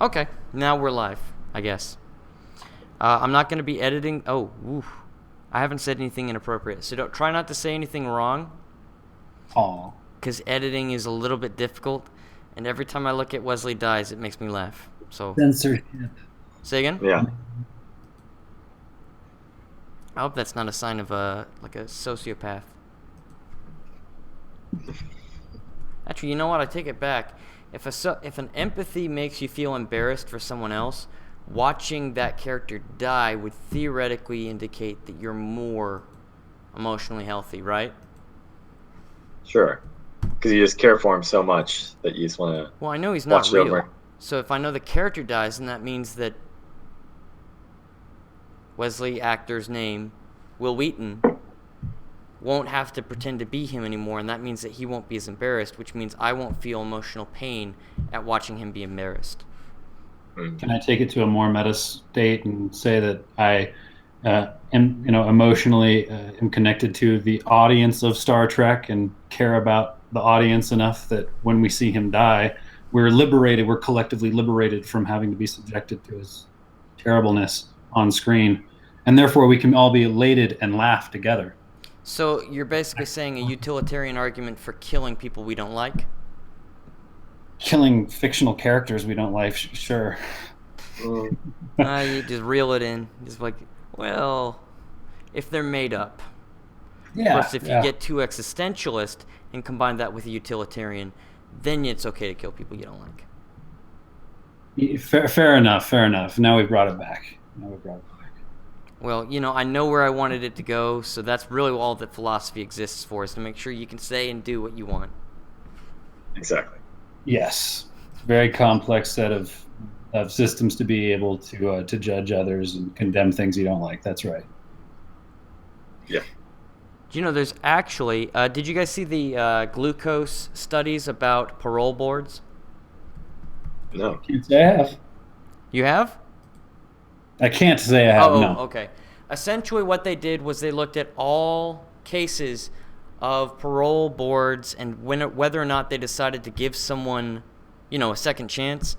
Okay, now we're live, I guess. I'm not going to be editing. Oh, oof. I haven't said anything inappropriate, so try not to say anything wrong. Aw. Because editing is a little bit difficult, and every time I look at Wesley dies, it makes me laugh. So, Censorship. say again? Yeah. I hope that's not a sign of a sociopath. Actually, you know what? I take it back. If an empathy makes you feel embarrassed for someone else, watching that character die would theoretically indicate that you're more emotionally healthy, right? Sure. Because you just care for him so much that you just want to Well, I know he's not watch it real. over. So if I know the character dies, then that means that Wesley, actor's name, Will Wheaton, won't have to pretend to be him anymore, and that means that he won't be as embarrassed, which means I won't feel emotional pain at watching him be embarrassed. Can I take it to a more meta state and say that I am, emotionally am connected to the audience of Star Trek and care about the audience enough that when we see him die, we're liberated, we're collectively liberated from having to be subjected to his terribleness on screen, and therefore we can all be elated and laugh together. So you're basically saying a utilitarian argument for killing people we don't like? Killing fictional characters we don't like, sure. Mm. You just reel it in. Just like, well, if they're made up. Yeah. Plus, if you get too existentialist and combine that with a utilitarian, then it's okay to kill people you don't like. Fair enough. Now we've brought it back. Well, I know where I wanted it to go, so that's really all that philosophy exists for, is to make sure you can say and do what you want. Exactly. Yes. Very complex set of systems to be able to judge others and condemn things you don't like. That's right. Yeah. There's actually, did you guys see the glucose studies about parole boards? No. Can't say I have. You have? I can't say I have, no. Okay. Essentially what they did was they looked at all cases of parole boards and whether or not they decided to give someone, a second chance.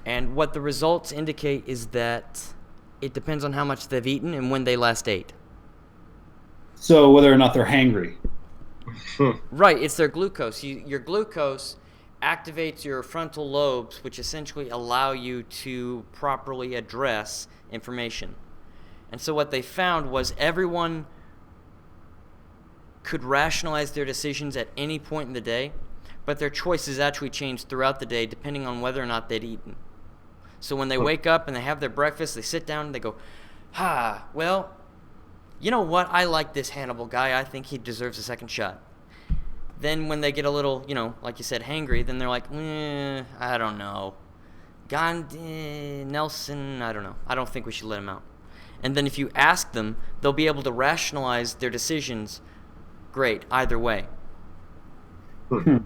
And what the results indicate is that it depends on how much they've eaten and when they last ate. So whether or not they're hangry. Right, it's their glucose. Your glucose activates your frontal lobes, which essentially allow you to properly address information. And so what they found was everyone could rationalize their decisions at any point in the day, but their choices actually changed throughout the day depending on whether or not they'd eaten. So when they wake up and they have their breakfast, they sit down and they go, well, you know what? I like this Hannibal guy. I think he deserves a second shot. Then when they get a little, like you said, hangry, then they're like, I don't know. Gandhi, Nelson, I don't know. I don't think we should let him out. And then if you ask them, they'll be able to rationalize their decisions. Great, either way. Now,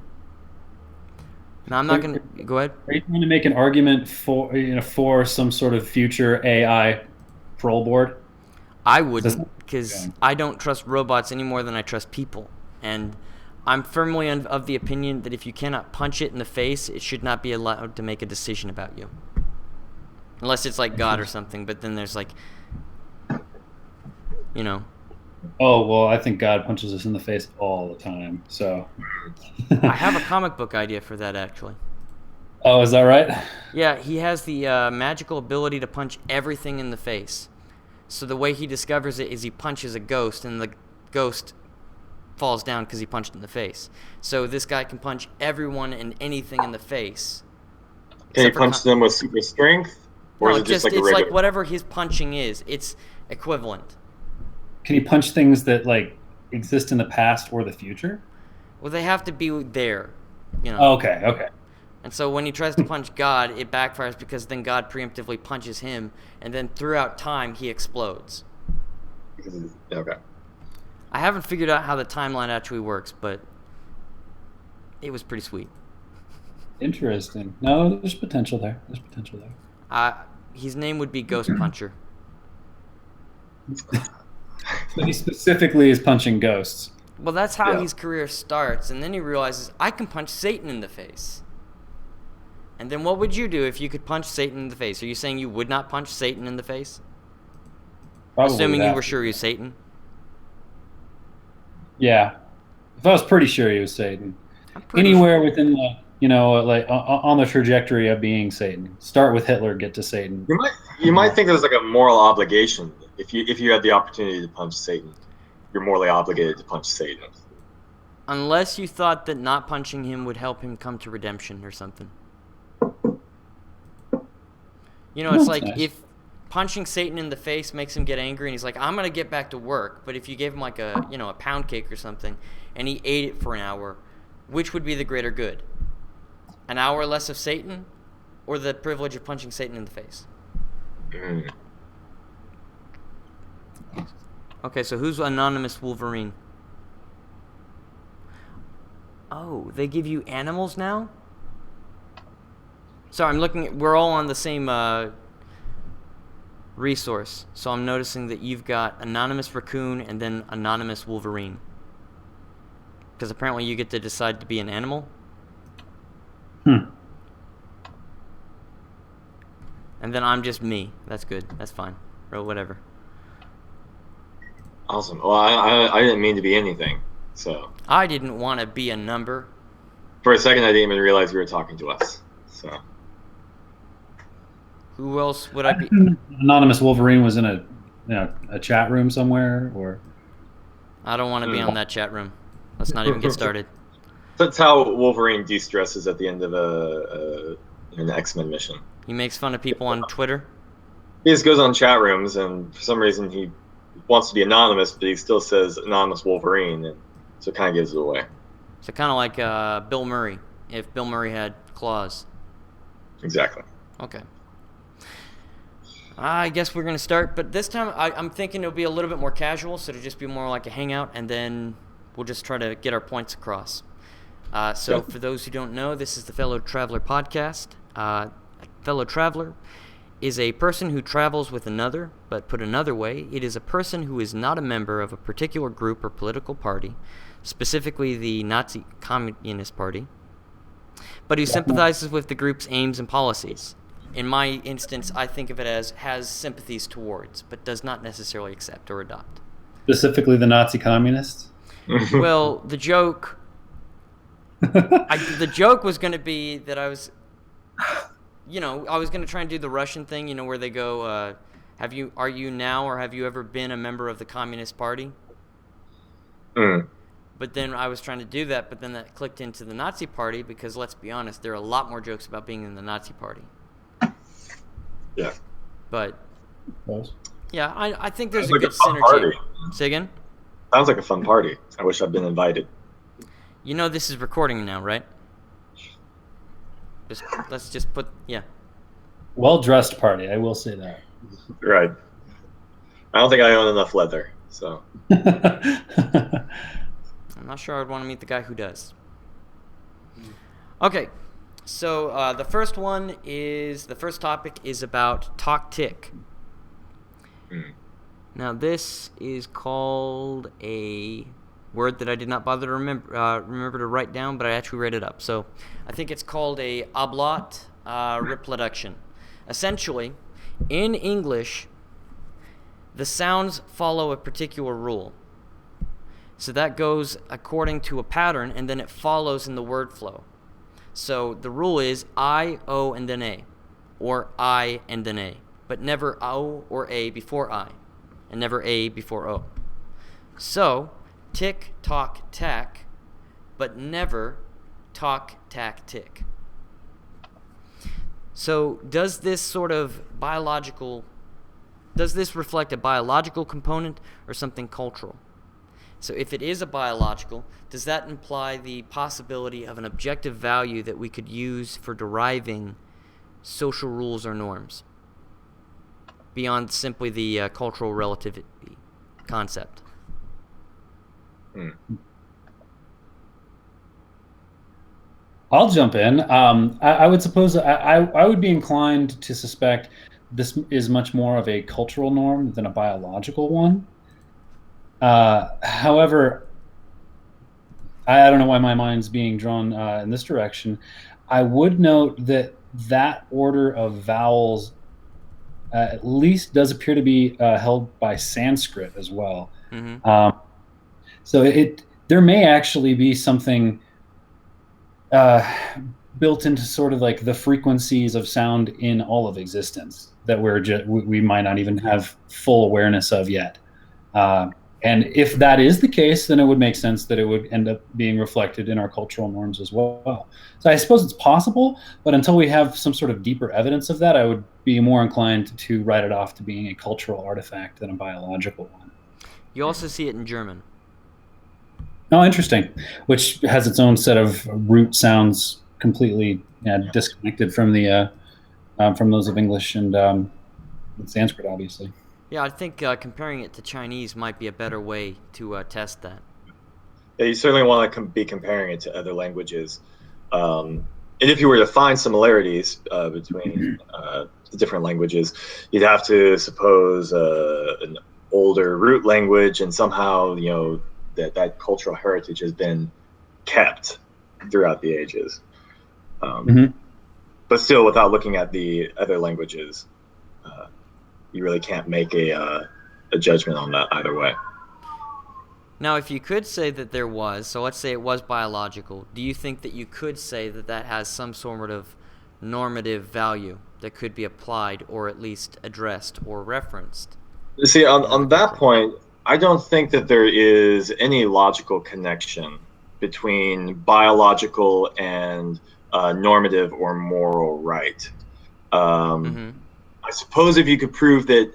I'm not going to... Go ahead. Are you trying to make an argument for some sort of future AI parole board? I wouldn't, because I don't trust robots any more than I trust people. And I'm firmly of the opinion that if you cannot punch it in the face, it should not be allowed to make a decision about you. Unless it's like God or something, but then there's like, Oh, well, I think God punches us in the face all the time, so... I have a comic book idea for that, actually. Oh, is that right? Yeah, he has the magical ability to punch everything in the face. So the way he discovers it is he punches a ghost, and the ghost falls down because he punched in the face. So this guy can punch everyone and anything in the face. Can he punch them with super strength? Or No, is it just like a it's regular... like whatever his punching is. It's equivalent. Can he punch things that, exist in the past or the future? Well, they have to be there, Oh, okay. And so when he tries to punch God, it backfires because then God preemptively punches him, and then throughout time, he explodes. Okay. I haven't figured out how the timeline actually works, but it was pretty sweet. Interesting. No, there's potential there. His name would be Ghost Puncher. So he specifically is punching ghosts. Well, that's how his career starts, and then he realizes, I can punch Satan in the face. And then what would you do if you could punch Satan in the face? Are you saying you would not punch Satan in the face? Probably Assuming you that. were sure he was Satan? Yeah. If I was pretty sure he was Satan. I'm pretty Anywhere within the, like on the trajectory of being Satan. Start with Hitler, get to Satan. You might think there's like a moral obligation if you had the opportunity to punch Satan. You're morally obligated to punch Satan. Unless you thought that not punching him would help him come to redemption or something. It's like nice. if punching Satan in the face makes him get angry and he's like, I'm going to get back to work. But if you gave him like a pound cake or something and he ate it for an hour, which would be the greater good? An hour less of Satan or the privilege of punching Satan in the face? Mm. Okay, so who's Anonymous Wolverine? Oh, they give you animals now? Sorry, I'm looking at, we're all on the same resource. So I'm noticing that you've got Anonymous Raccoon and then Anonymous Wolverine. Because apparently you get to decide to be an animal. And then I'm just me. That's good. That's fine. Or whatever. Awesome. Well, I didn't mean to be anything. So I didn't want to be a number. for a second, I didn't even realize you were talking to us. So Who else would I be? Anonymous Wolverine was in a chat room somewhere, or I don't want to be on that chat room. Let's not even get started. that's how Wolverine de-stresses at the end of an X-Men mission. He makes fun of people on Twitter. He just goes on chat rooms, and for some reason he wants to be anonymous, but he still says Anonymous Wolverine, and so it kind of gives it away. So kind of like Bill Murray, if Bill Murray had claws. Exactly. Okay. I guess we're going to start, but this time I'm thinking it'll be a little bit more casual, so it'll just be more like a hangout, and then we'll just try to get our points across. So for those who don't know, this is the Fellow Traveler podcast. A fellow traveler is a person who travels with another, but put another way, it is a person who is not a member of a particular group or political party, specifically the Nazi Communist Party, but who sympathizes with the group's aims and policies. In my instance, I think of it as has sympathies towards, but does not necessarily accept or adopt. specifically the Nazi communists. Well, the joke was going to be that I was going to try and do the Russian thing, where they go, are you now or have you ever been a member of the Communist Party? But then I was trying to do that, but then that clicked into the Nazi Party because, let's be honest, there are a lot more jokes about being in the Nazi Party. Yeah. But, Those. yeah, I think there's Sounds a like good a fun synergy. party. Say again? Sounds like a fun party. I wish I'd been invited. This is recording now, right? Let's just put, yeah. Well-dressed party, I will say that. Right. I don't think I own enough leather, so. I'm not sure I'd want to meet the guy who does. Okay, so the first topic is about talk tick. Now this is called a word that I did not bother to remember to write down, but I actually read it up. So I think it's called a oblate reproduction. Essentially, in English, the sounds follow a particular rule. So that goes according to a pattern, and then it follows in the word flow. So the rule is I, O, and then A, or I and then A, but never O or A before I, and never A before O. So tick, tock, tack, but never talk, tack, tick. So does this reflect a biological component or something cultural? So if it is a biological, does that imply the possibility of an objective value that we could use for deriving social rules or norms beyond simply the cultural relativity concept? I'll jump in. I would suppose I would be inclined to suspect this is much more of a cultural norm than a biological one. However, I don't know why my mind's being drawn in this direction. I would note that that order of vowels at least does appear to be held by Sanskrit as well. Mm-hmm. So there may actually be something built into sort of like the frequencies of sound in all of existence that we might not even have full awareness of yet. And if that is the case, then it would make sense that it would end up being reflected in our cultural norms as well. So I suppose it's possible, but until we have some sort of deeper evidence of that, I would be more inclined to write it off to being a cultural artifact than a biological one. You also see it in German. Oh, interesting. Which has its own set of root sounds completely disconnected from the from those of English and Sanskrit, obviously. Yeah, I think comparing it to Chinese might be a better way to test that. Yeah, you certainly want to be comparing it to other languages. And if you were to find similarities between the different languages, you'd have to suppose an older root language, and somehow that cultural heritage has been kept throughout the ages. But still, without looking at the other languages, you really can't make a judgment on that either way. Now, if you could say that there was, so let's say it was biological, do you think that you could say that that has some sort of normative value that could be applied or at least addressed or referenced? You see, on that point, I don't think that there is any logical connection between biological and normative or moral right. I suppose if you could prove that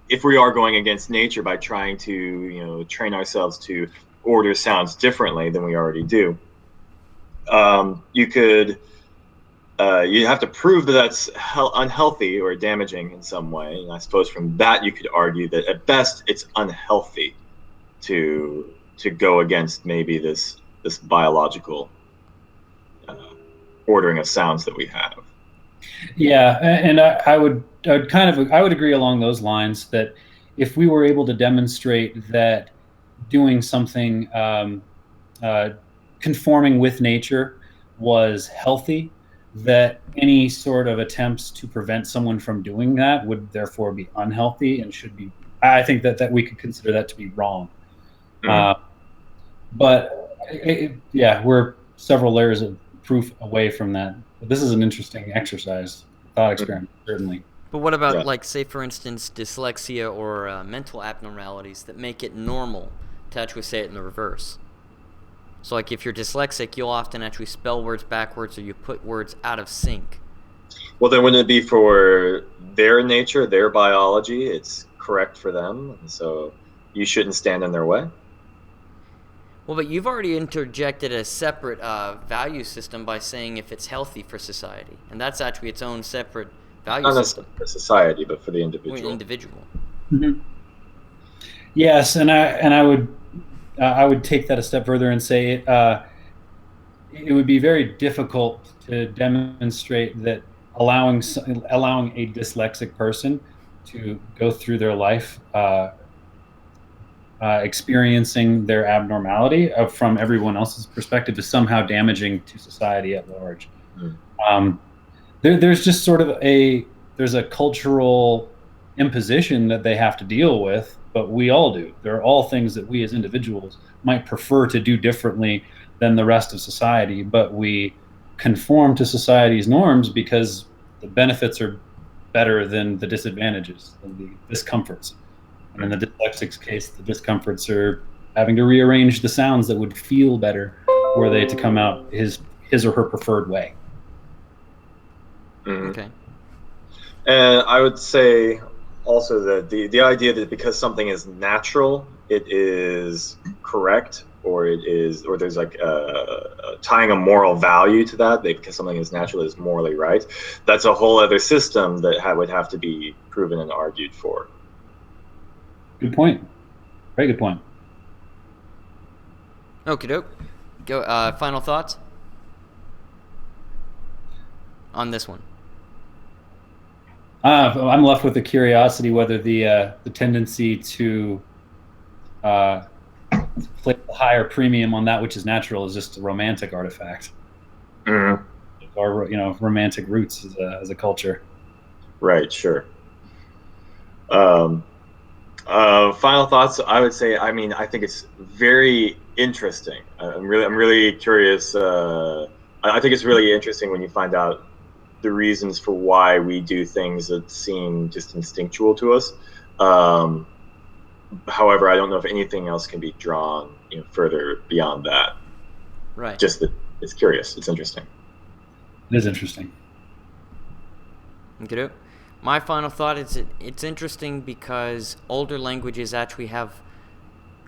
if we are going against nature by trying to train ourselves to order sounds differently than we already do, you'd have to prove that that's unhealthy or damaging in some way. And I suppose from that you could argue that at best it's unhealthy to go against maybe this biological ordering of sounds that we have. Yeah, and I would agree along those lines that if we were able to demonstrate that doing something conforming with nature was healthy, that any sort of attempts to prevent someone from doing that would therefore be unhealthy and should be. I think that we could consider that to be wrong. But we're several layers of proof away from that. But this is an interesting exercise, thought experiment, certainly. But what about, like, say, for instance, dyslexia or mental abnormalities that make it normal to actually say it in the reverse? So, like, if you're dyslexic, you'll often actually spell words backwards or you put words out of sync. Well, then wouldn't it be for their nature, their biology, it's correct for them, and so you shouldn't stand in their way? Well, but you've already interjected a separate value system by saying if it's healthy for society, and that's actually its own separate value system. Not for society, but for the individual. Mm-hmm. Yes, and I would take that a step further and say it would be very difficult to demonstrate that allowing a dyslexic person to go through their life experiencing their abnormality from everyone else's perspective is somehow damaging to society at large. There's just sort of there's a cultural imposition that they have to deal with, but we all do. There are all things that we as individuals might prefer to do differently than the rest of society, but we conform to society's norms because the benefits are better than the disadvantages, than the discomforts. And in the dyslexic's case, the discomforts are having to rearrange the sounds that would feel better were they to come out his or her preferred way. Okay. And I would say also that the idea that because something is natural, it is correct, or there's like tying a moral value to that, because something is natural is morally right, that's a whole other system that would have to be proven and argued for. Good point. Very good point. Okie doke. Go. Final thoughts on this one? I'm left with the curiosity whether the tendency to place a higher premium on that which is natural is just a romantic artifact. Mm-hmm. our romantic roots as a culture. Right. Sure. Final thoughts. I would say, I mean, I think it's very interesting. I'm really curious. I think it's really interesting when you find out the reasons for why we do things that seem just instinctual to us. Um, However, I don't know if anything else can be drawn, further beyond that. Right. Just that it's curious. It's interesting. It is interesting. Okay. My final thought is it's interesting because older languages actually have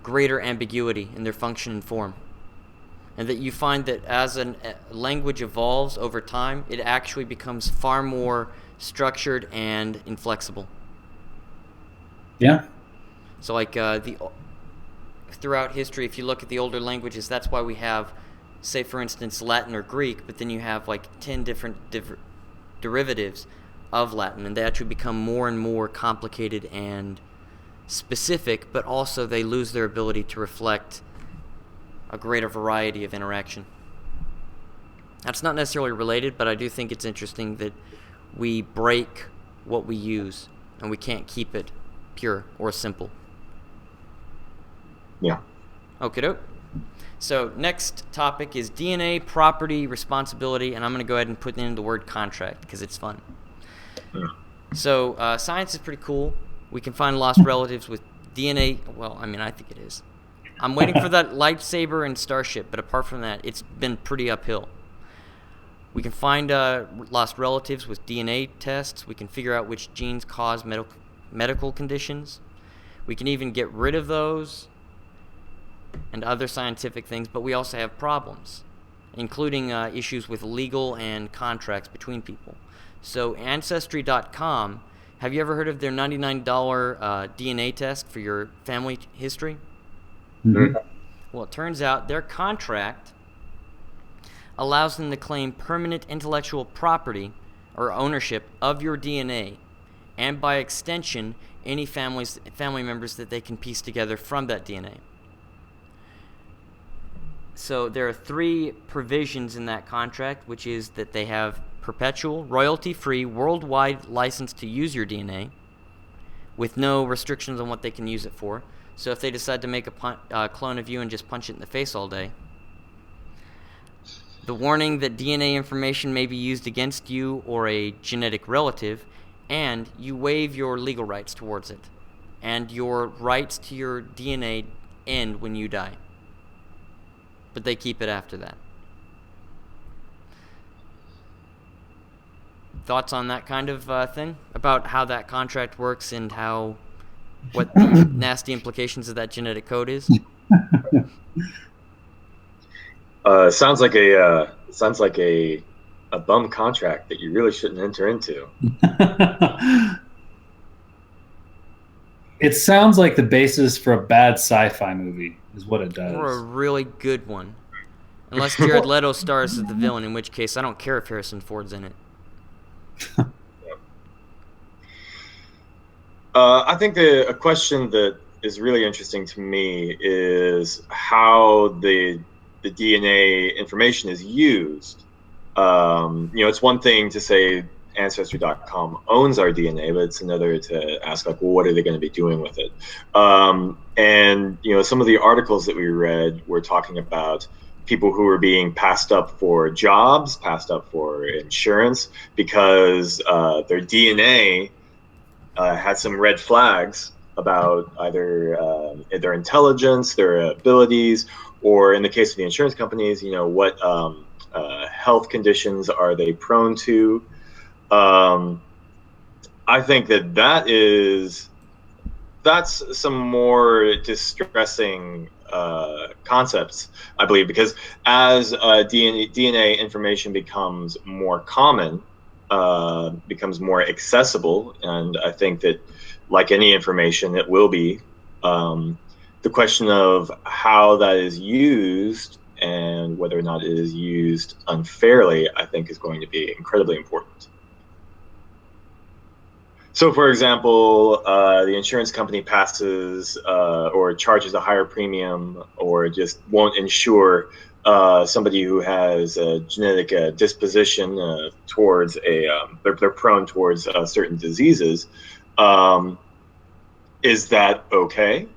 greater ambiguity in their function and form. And that you find that as a language evolves over time, it actually becomes far more structured and inflexible. Yeah. So like throughout history, if you look at the older languages, that's why we have, say for instance, Latin or Greek, but then you have like 10 different derivatives of Latin, and they actually become more and more complicated and specific, but also they lose their ability to reflect a greater variety of interaction. That's not necessarily related, but I do think it's interesting that we break what we use, and we can't keep it pure or simple. Yeah. Okie doke. So next topic is DNA, property, responsibility, and I'm going to go ahead and put in the word contract because it's fun. Yeah. So science is pretty cool. We can find lost relatives with DNA. Well, I mean, I think it is. I'm waiting for that lightsaber and Starship, but apart from that, it's been pretty uphill. We can find lost relatives with DNA tests. We can figure out which genes cause medical conditions. We can even get rid of those and other scientific things, but we also have problems, including issues with legal and contracts between people. So Ancestry.com, have you ever heard of their $99 DNA test for your family history? Mm-hmm. Well, it turns out their contract allows them to claim permanent intellectual property or ownership of your DNA, and by extension, any family members that they can piece together from that DNA. So there are 3 provisions in that contract, which is that they have perpetual, royalty-free, worldwide license to use your DNA with no restrictions on what they can use it for. So if they decide to make a clone of you and just punch it in the face all day, the warning that DNA information may be used against you or a genetic relative, and you waive your legal rights towards it, and your rights to your DNA end when you die, but they keep it after that. Thoughts on that kind of thing? About how that contract works and what the nasty implications of that genetic code is? Sounds like a bum contract that you really shouldn't enter into. It sounds like the basis for a bad sci-fi movie is what it does. Or a really good one. Unless Jared Leto stars as the villain, in which case I don't care if Harrison Ford's in it. I think a question that is really interesting to me is how the DNA information is used. It's one thing to say Ancestry.com owns our DNA, but it's another to ask, like, well, what are they going to be doing with it? And some of the articles that we read were talking about people who were being passed up for jobs, passed up for insurance, because their DNA had some red flags about either their intelligence, their abilities, or in the case of the insurance companies, what health conditions are they prone to. I think that's some more distressing concepts, I believe, because as DNA information becomes more common, becomes more accessible, and I think that, like any information, it will be. The question of how that is used and whether or not it is used unfairly, I think, is going to be incredibly important. So, for example, the insurance company passes or charges a higher premium, or just won't insure somebody who has a genetic disposition towards they're prone towards certain diseases. Um, is that okay?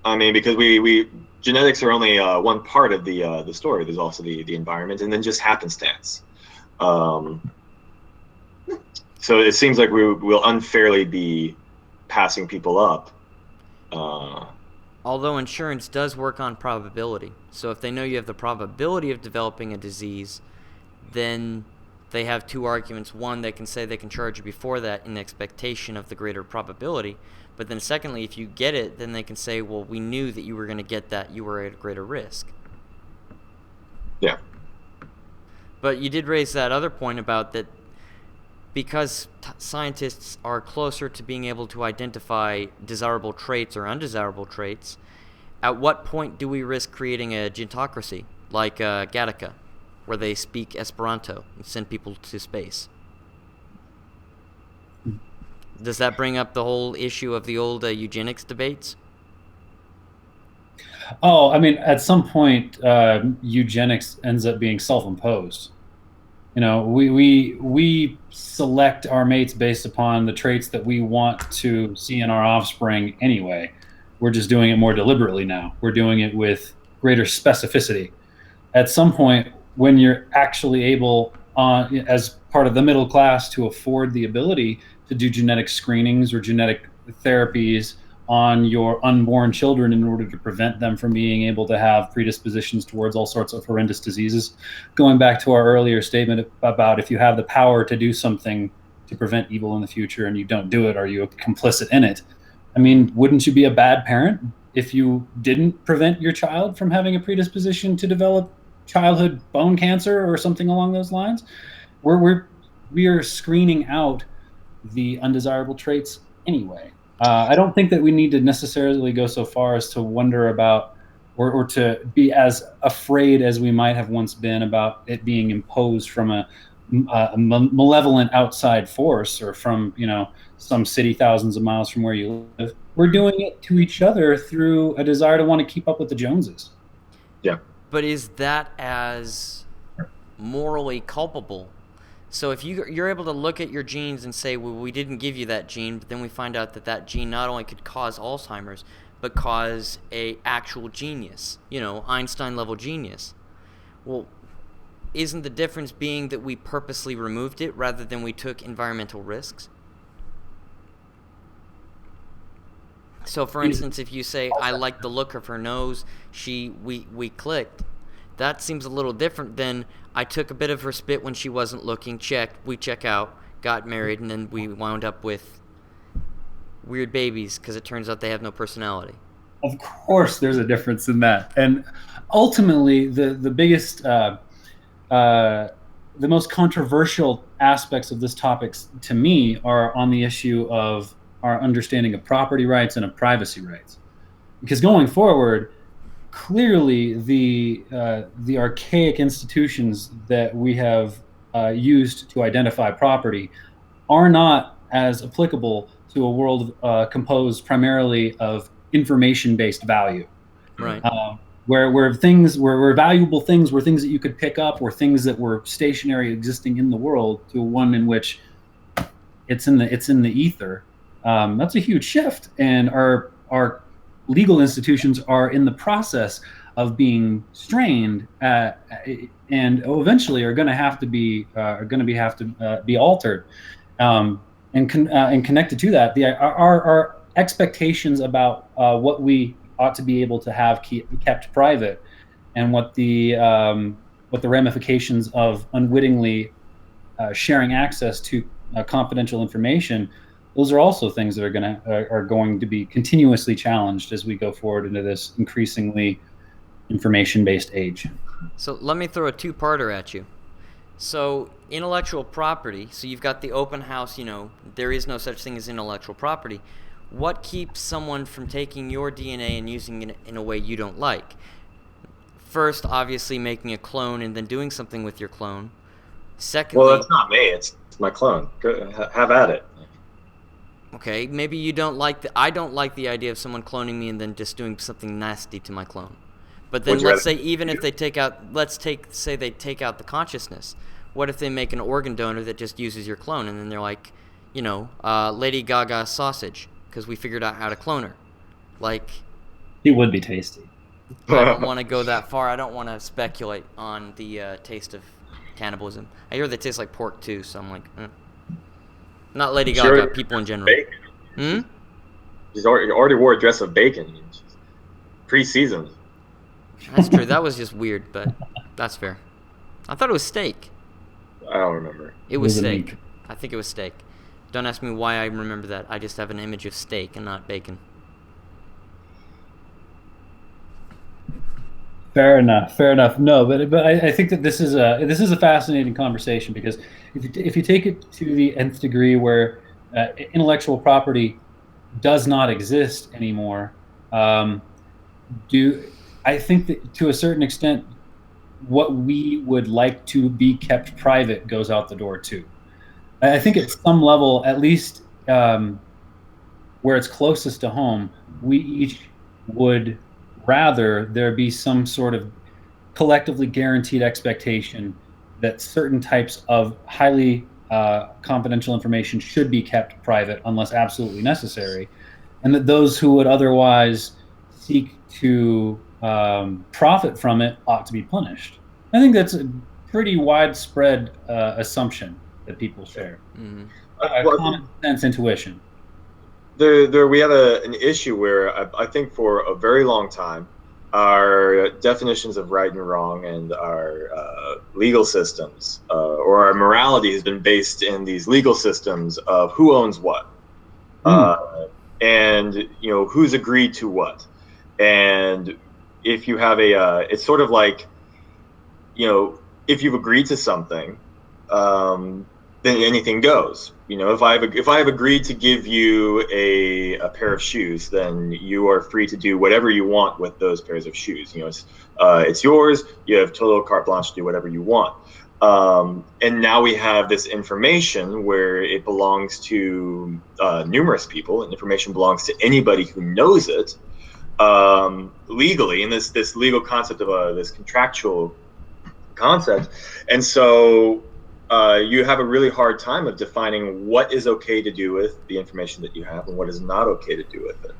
I mean, because we genetics are only one part of the story. There's also the environment, and then just happenstance. Um, so it seems like we will unfairly be passing people up. Uh, Although insurance does work on probability. So if they know you have the probability of developing a disease, then they have two arguments. One, they can say they can charge you before that in expectation of the greater probability. But then secondly, if you get it, then they can say, well, we knew that you were going to get that. You were at a greater risk. yeah. But you did raise that other point about that because scientists are closer to being able to identify desirable traits or undesirable traits, at what point do we risk creating a gentocracy like Gattaca, where they speak Esperanto and send people to space? Does that bring up the whole issue of the old eugenics debates? Oh, I mean, at some point, eugenics ends up being self-imposed. You know, we select our mates based upon the traits that we want to see in our offspring anyway. We're just doing it more deliberately now. We're doing it with greater specificity. At some point, when you're actually able, as part of the middle class, to afford the ability to do genetic screenings or genetic therapies on your unborn children in order to prevent them from being able to have predispositions towards all sorts of horrendous diseases. Going back to our earlier statement about if you have the power to do something to prevent evil in the future and you don't do it, are you complicit in it? I mean, wouldn't you be a bad parent if you didn't prevent your child from having a predisposition to develop childhood bone cancer or something along those lines? We are screening out the undesirable traits anyway. I don't think that we need to necessarily go so far as to wonder about or to be as afraid as we might have once been about it being imposed from a malevolent outside force or from, you know, some city thousands of miles from where you live. We're doing it to each other through a desire to want to keep up with the Joneses. Yeah. But is that as morally culpable? So if you're able to look at your genes and say, well, we didn't give you that gene, but then we find out that that gene not only could cause Alzheimer's, but cause a actual genius, you know, Einstein-level genius. Well, isn't the difference being that we purposely removed it rather than we took environmental risks? So, for instance, if you say, I like the look of her nose, we clicked, that seems a little different than I took a bit of her spit when she wasn't looking, we check out, got married, and then we wound up with weird babies because it turns out they have no personality. Of course, there's a difference in that. And ultimately, the biggest, the most controversial aspects of this topic to me are on the issue of our understanding of property rights and of privacy rights. Because going forward, clearly the archaic institutions that we have used to identify property are not as applicable to a world composed primarily of information-based value. Right. Where valuable things were things that you could pick up, or things that were stationary, existing in the world, to one in which it's in the ether. That's a huge shift, and our legal institutions are in the process of being strained, and eventually are going to have to be altered. And connected to that, our expectations about what we ought to be able to have kept private, and what the ramifications of unwittingly sharing access to confidential information. Those are also things that are going to be continuously challenged as we go forward into this increasingly information-based age. So let me throw a two-parter at you. So intellectual property, so you've got the open house, you know, there is no such thing as intellectual property. What keeps someone from taking your DNA and using it in a way you don't like? First, obviously making a clone and then doing something with your clone. Secondly... Well, that's not me. It's my clone. Go, have at it. Okay, maybe you don't like I don't like the idea of someone cloning me and then just doing something nasty to my clone. But then let's say even if they say they take out the consciousness. What if they make an organ donor that just uses your clone, and then they're like, Lady Gaga sausage, because we figured out how to clone her. Like, He would be tasty. I don't want to go that far. I don't want to speculate on the taste of cannibalism. I hear they taste like pork too, so I'm like, Not Lady Gaga, people in general. Bacon. She's already wore a dress of bacon. She's pre-seasoned. That's true. That was just weird, but that's fair. I thought it was steak. I don't remember. It was steak. I think it was steak. Don't ask me why I remember that. I just have an image of steak and not bacon. Fair enough. No, but I think that this is a fascinating conversation, because if you take it to the nth degree, where intellectual property does not exist anymore, I think that to a certain extent, what we would like to be kept private goes out the door too. I think at some level, at least where it's closest to home, we each would rather there be some sort of collectively guaranteed expectation that certain types of highly confidential information should be kept private unless absolutely necessary, and that those who would otherwise seek to profit from it ought to be punished. I think that's a pretty widespread assumption that people share. Mm-hmm. Common sense intuition. We have an issue where I think for a very long time, our definitions of right and wrong and our legal systems or our morality has been based in these legal systems of who owns what, and who's agreed to what. And if you have it's sort of like, if you've agreed to something, then anything goes. If I have agreed to give you a pair of shoes, then you are free to do whatever you want with those pairs of shoes. It's yours. You have total carte blanche to do whatever you want. And now we have this information where it belongs to numerous people, and information belongs to anybody who knows it legally, in this legal concept of this contractual concept. And so you have a really hard time of defining what is okay to do with the information that you have and what is not okay to do with it.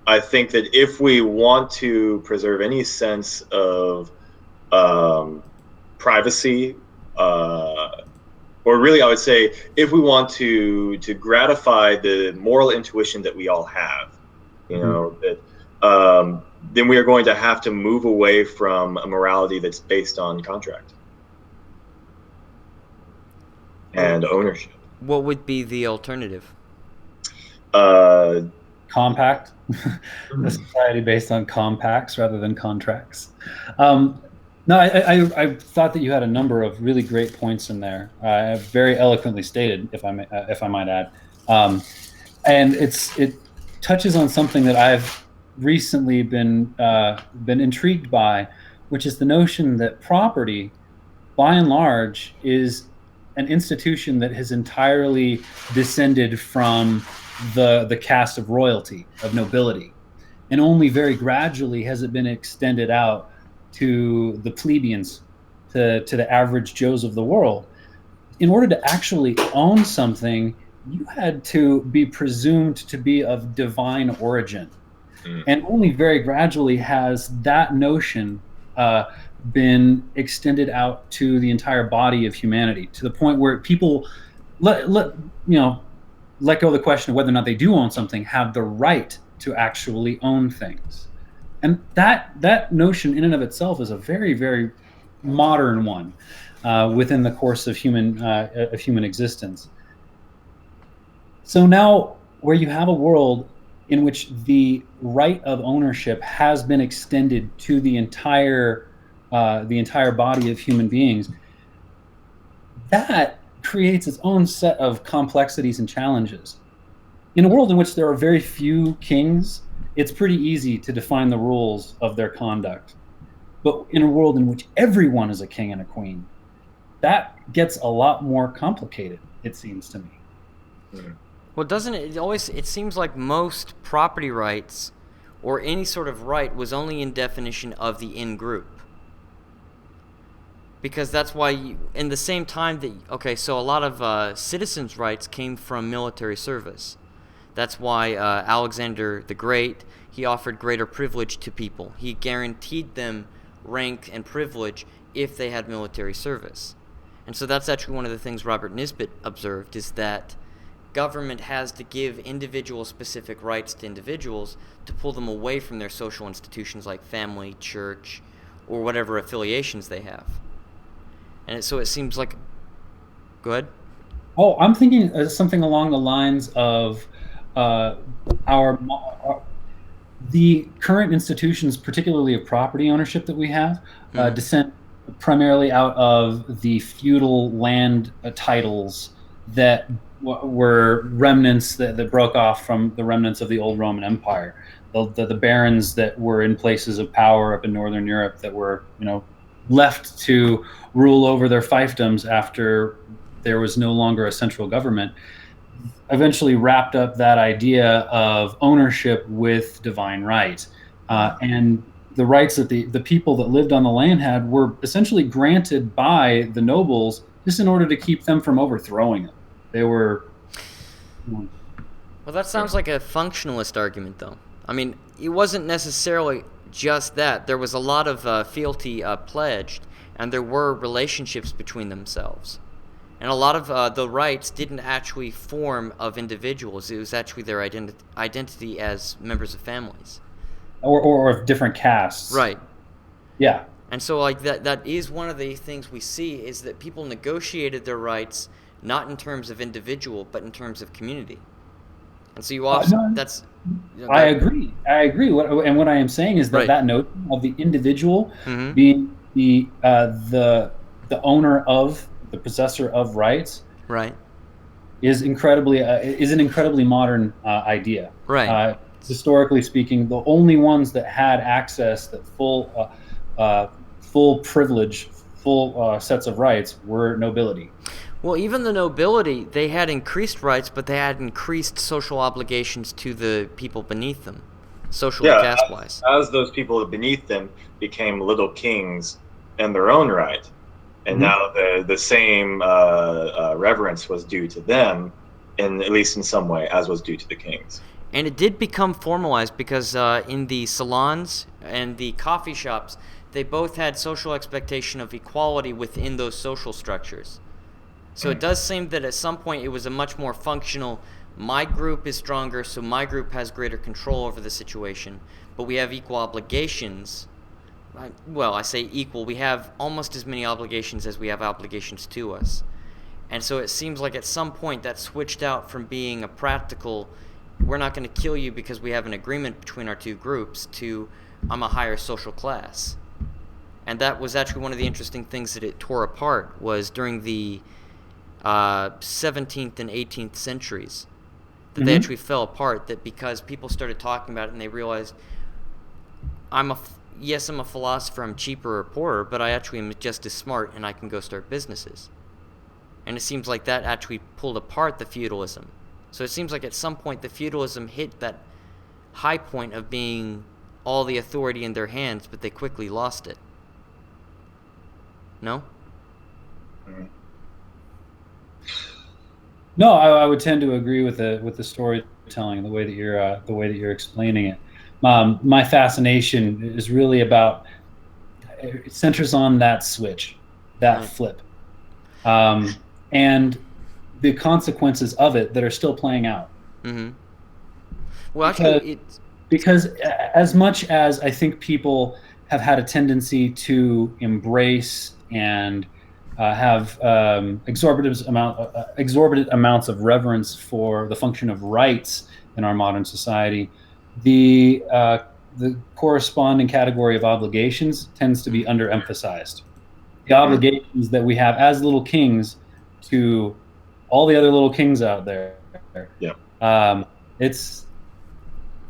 I think that if we want to preserve any sense of privacy, or really I would say if we want to gratify the moral intuition that we all have, that then we are going to have to move away from a morality that's based on contract and ownership. What would be the alternative? Compact. A society based on compacts rather than contracts. No, I thought that you had a number of really great points in there. Very eloquently stated, if I might add. And it touches on something that I've recently been intrigued by, which is the notion that property, by and large, is an institution that has entirely descended from the caste of royalty, of nobility, and only very gradually has it been extended out to the plebeians, to the average Joes of the world. In order to actually own something, you had to be presumed to be of divine origin. And only very gradually has that notion been extended out to the entire body of humanity, to the point where people let go of the question of whether or not they do own something, have the right to actually own things. And that notion in and of itself is a very, very modern one within the course of human existence. So now, where you have a world in which the right of ownership has been extended to the entire body of human beings, that creates its own set of complexities and challenges. In a world in which there are very few kings, it's pretty easy to define the rules of their conduct. But in a world in which everyone is a king and a queen, that gets a lot more complicated, it seems to me. Well, doesn't it always? It seems like most property rights, or any sort of right, was only in definition of the in group. Because that's why, in the same time that, okay, so a lot of citizens' rights came from military service. That's why Alexander the Great, he offered greater privilege to people. He guaranteed them rank and privilege if they had military service. And so that's actually one of the things Robert Nisbet observed, is that government has to give individual specific rights to individuals to pull them away from their social institutions like family, church, or whatever affiliations they have. And so it seems like... Go ahead. Oh, I'm thinking something along the lines of the current institutions, particularly of property ownership that we have, descend primarily out of the feudal land titles that were remnants that broke off from the remnants of the old Roman Empire. The barons that were in places of power up in Northern Europe that were, left to rule over their fiefdoms after there was no longer a central government, eventually wrapped up that idea of ownership with divine right. And the rights that the people that lived on the land had were essentially granted by the nobles just in order to keep them from overthrowing them. They were... Well, that sounds like a functionalist argument, though. I mean, it wasn't necessarily just that. There was a lot of fealty pledged, and there were relationships between themselves. And a lot of the rights didn't actually form of individuals. It was actually their identity as members of families. Or of different castes. Right. Yeah. And so like that is one of the things we see, is that people negotiated their rights not in terms of individual, but in terms of community. And so you also... I agree. What I am saying is that that notion of the individual being the owner of, the possessor of rights, right, is an incredibly modern idea. Right. Historically speaking, the only ones that had access, that full privilege, full sets of rights, were nobility. Well, even the nobility, they had increased rights, but they had increased social obligations to the people beneath them, socially, caste-wise. As those people beneath them became little kings in their own right, and now the same reverence was due to them, at least in some way, as was due to the kings. And it did become formalized because in the salons and the coffee shops, they both had social expectation of equality within those social structures. So it does seem that at some point it was a much more functional, my group is stronger, so my group has greater control over the situation, but we have equal obligations. Well, I say equal, we have almost as many obligations as we have obligations to us. And so it seems like at some point that switched out from being a practical, we're not going to kill you because we have an agreement between our two groups, to I'm a higher social class. And that was actually one of the interesting things that it tore apart, was during the 17th and 18th centuries, that they actually fell apart, that because people started talking about it and they realized, I'm a philosopher, I'm cheaper or poorer, but I actually am just as smart and I can go start businesses. And it seems like that actually pulled apart the feudalism. So it seems like at some point the feudalism hit that high point of being all the authority in their hands, but they quickly lost it. No? No, I would tend to agree with the storytelling, the way that you're explaining it. My fascination is really about, it centers on that switch, that flip, and the consequences of it that are still playing out. Well, actually, because as much as I think people have had a tendency to embrace and have exorbitant amounts of reverence for the function of rights in our modern society, the corresponding category of obligations tends to be underemphasized. The obligations that we have as little kings to all the other little kings out there. Yeah.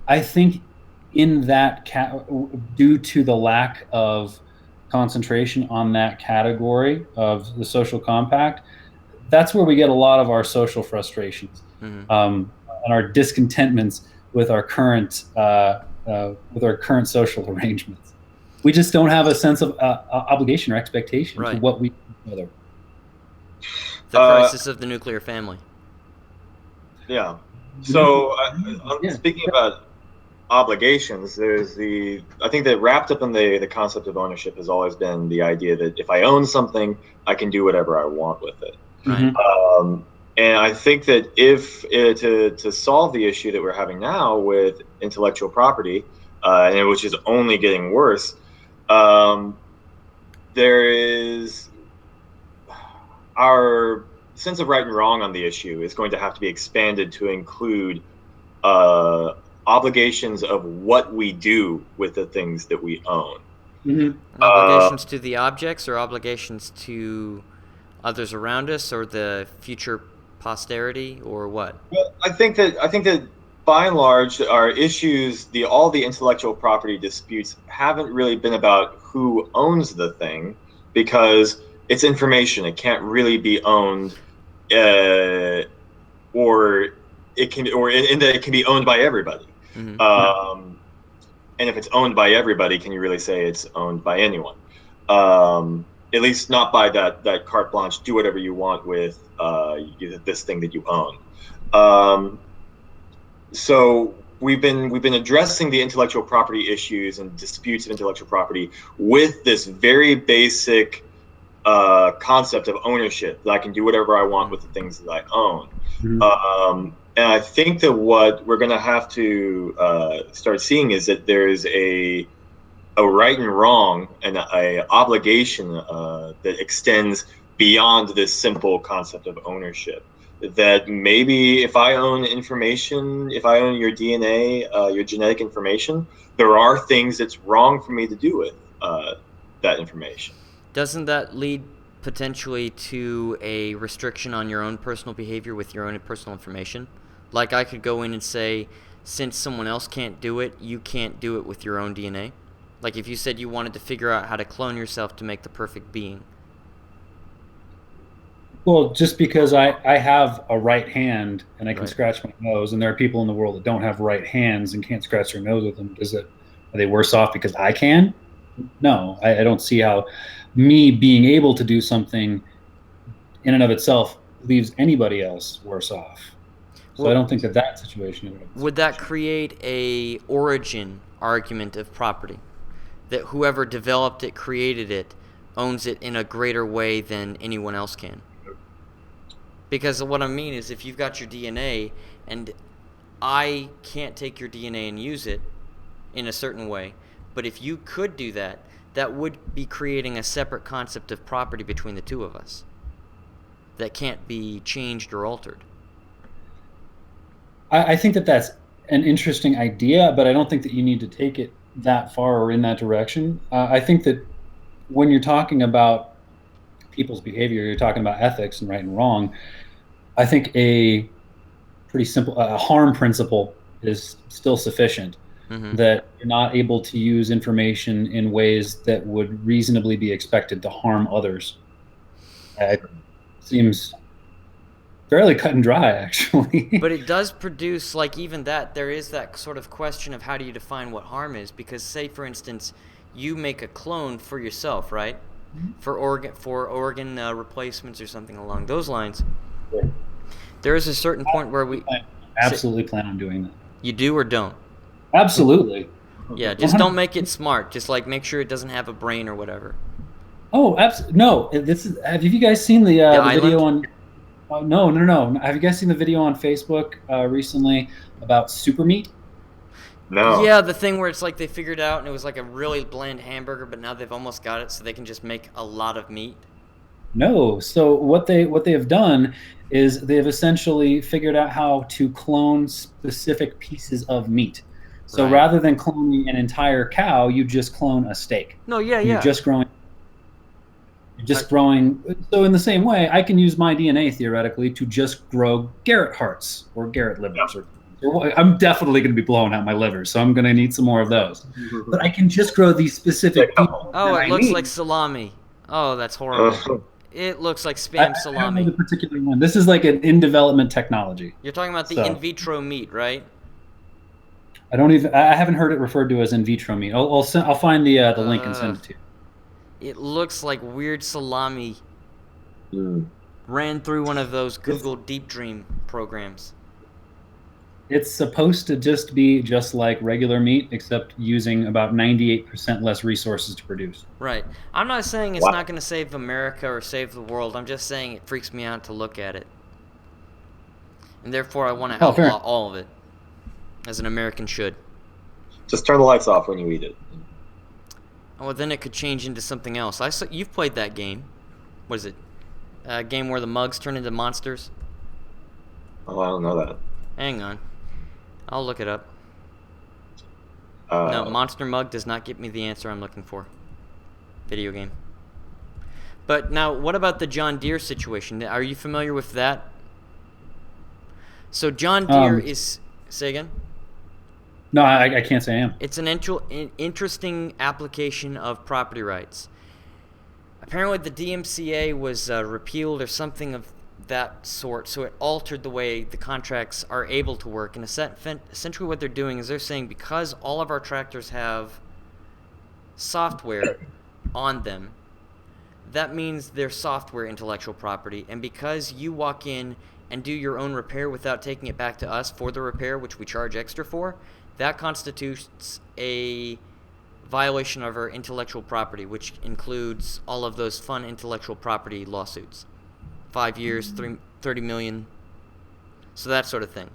I think in that due to the lack of concentration on that category of the social compact, that's where we get a lot of our social frustrations. and our discontentments with our current social arrangements. We just don't have a sense of obligation or expectation to Right. what we do together. The crisis of the nuclear family. Yeah. So Yeah. speaking about obligations, I think that wrapped up in the concept of ownership has always been the idea that if I own something, I can do whatever I want with it. Right. And I think that if to solve the issue that we're having now with intellectual property, and which is only getting worse, there is our sense of right and wrong on the issue is going to have to be expanded to include obligations of what we do with the things that we own. Obligations to the objects, or obligations to others around us, or the future posterity, or what? Well, I think that by and large, our issues, all the intellectual property disputes haven't really been about who owns the thing, because it's information. It can't really be owned, or it can, or in that it can be owned by everybody. And if it's owned by everybody, can you really say it's owned by anyone? At least not by that carte blanche, do whatever you want with this thing that you own. So we've been addressing the intellectual property issues and disputes of intellectual property with this very basic concept of ownership, that I can do whatever I want with the things that I own. And I think that what we're going to have to start seeing is that there's a right and wrong and a obligation that extends beyond this simple concept of ownership. That maybe if I own information, if I own your DNA, your genetic information, there are things that's wrong for me to do with that information. Doesn't that lead potentially to a restriction on your own personal behavior with your own personal information? Like, I could go in and say, since someone else can't do it, you can't do it with your own DNA. Like, if you said you wanted to figure out how to clone yourself to make the perfect being. Well, just because I have a right hand and I can Right. scratch my nose, and there are people in the world that don't have right hands and can't scratch their nose with them, are they worse off because I can? No, I don't see how me being able to do something in and of itself leaves anybody else worse off. So Well, I don't think that situation would that create a origin argument of property? That whoever developed it, created it, owns it in a greater way than anyone else can? Because what I mean is, if you've got your DNA and I can't take your DNA and use it in a certain way, but if you could do that, that would be creating a separate concept of property between the two of us that can't be changed or altered. I think that's an interesting idea, but I don't think that you need to take it that far or in that direction. I think that when you're talking about people's behavior, you're talking about ethics and right and wrong. I think a pretty simple harm principle is still sufficient. That you're not able to use information in ways that would reasonably be expected to harm others. It seems fairly cut and dry, actually. But it does produce, like, even that, there is that sort of question of how do you define what harm is? Because, say, for instance, you make a clone for yourself, right? For organ replacements or something along those lines. Yeah. There is a certain point where we absolutely plan on doing that. You do or don't? Absolutely. Yeah, just don't make it smart. Just like make sure it doesn't have a brain or whatever. Oh, absolutely. No, have you guys seen the video on? No. Have you guys seen the video on Facebook recently about super meat? No. Yeah, the thing where it's like they figured out and it was like a really bland hamburger, but now they've almost got it so they can just make a lot of meat. No. So what they have done is they have essentially figured out how to clone specific pieces of meat. So Right. rather than cloning an entire cow, you just clone a steak. No, yeah. You're just growing. So in the same way, I can use my DNA theoretically to just grow Garrett hearts or Garrett livers. I'm definitely going to be blowing out my liver, so I'm going to need some more of those. But I can just grow these specific people. Oh, it looks like salami. Oh, that's horrible. It looks like I spam don't know salami. the particular one. This is like an in development technology. You're talking about the So- in vitro meat, right? I haven't heard it referred to as in vitro meat. I'll find the link and send it to you. It looks like weird salami Mm. ran through one of those Google Deep Dream programs. It's supposed to just be just like regular meat, except using about 98% less resources to produce. Right. I'm not saying it's Wow. not going to save America or save the world. I'm just saying it freaks me out to look at it. And therefore, I want to Oh, fair. outlaw all of it, as an American should. Just turn the lights off when you eat it. Oh, well, then it could change into something else. You've played that game. What is it? A game where the mugs turn into monsters? Oh, I don't know that. Hang on. I'll look it up. No, Monster Mug does not get me the answer I'm looking for. Video game. But now, what about the John Deere situation? Are you familiar with that? So John Deere is... Say again? No, I can't say I am. It's an interesting application of property rights. Apparently the DMCA was repealed or something of that sort, so it altered the way the contracts are able to work. And essentially what they're doing is they're saying because all of our tractors have software on them, that means they're software intellectual property. And because you walk in and do your own repair without taking it back to us for the repair, which we charge extra for, that constitutes a violation of our intellectual property, which includes all of those fun intellectual property lawsuits. 5 years, 30 million. So that sort of thing.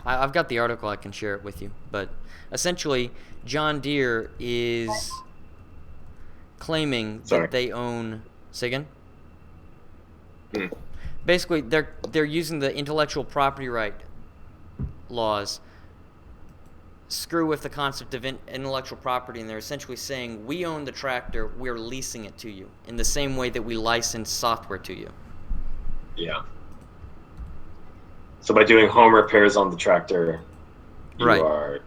I've got the article, I can share it with you. But essentially, John Deere is claiming that they own... Say again? Basically, they're using the intellectual property right laws screw with the concept of intellectual property, and they're essentially saying we own the tractor, we're leasing it to you in the same way that we license software to you. Yeah. So by doing home repairs on the tractor, you are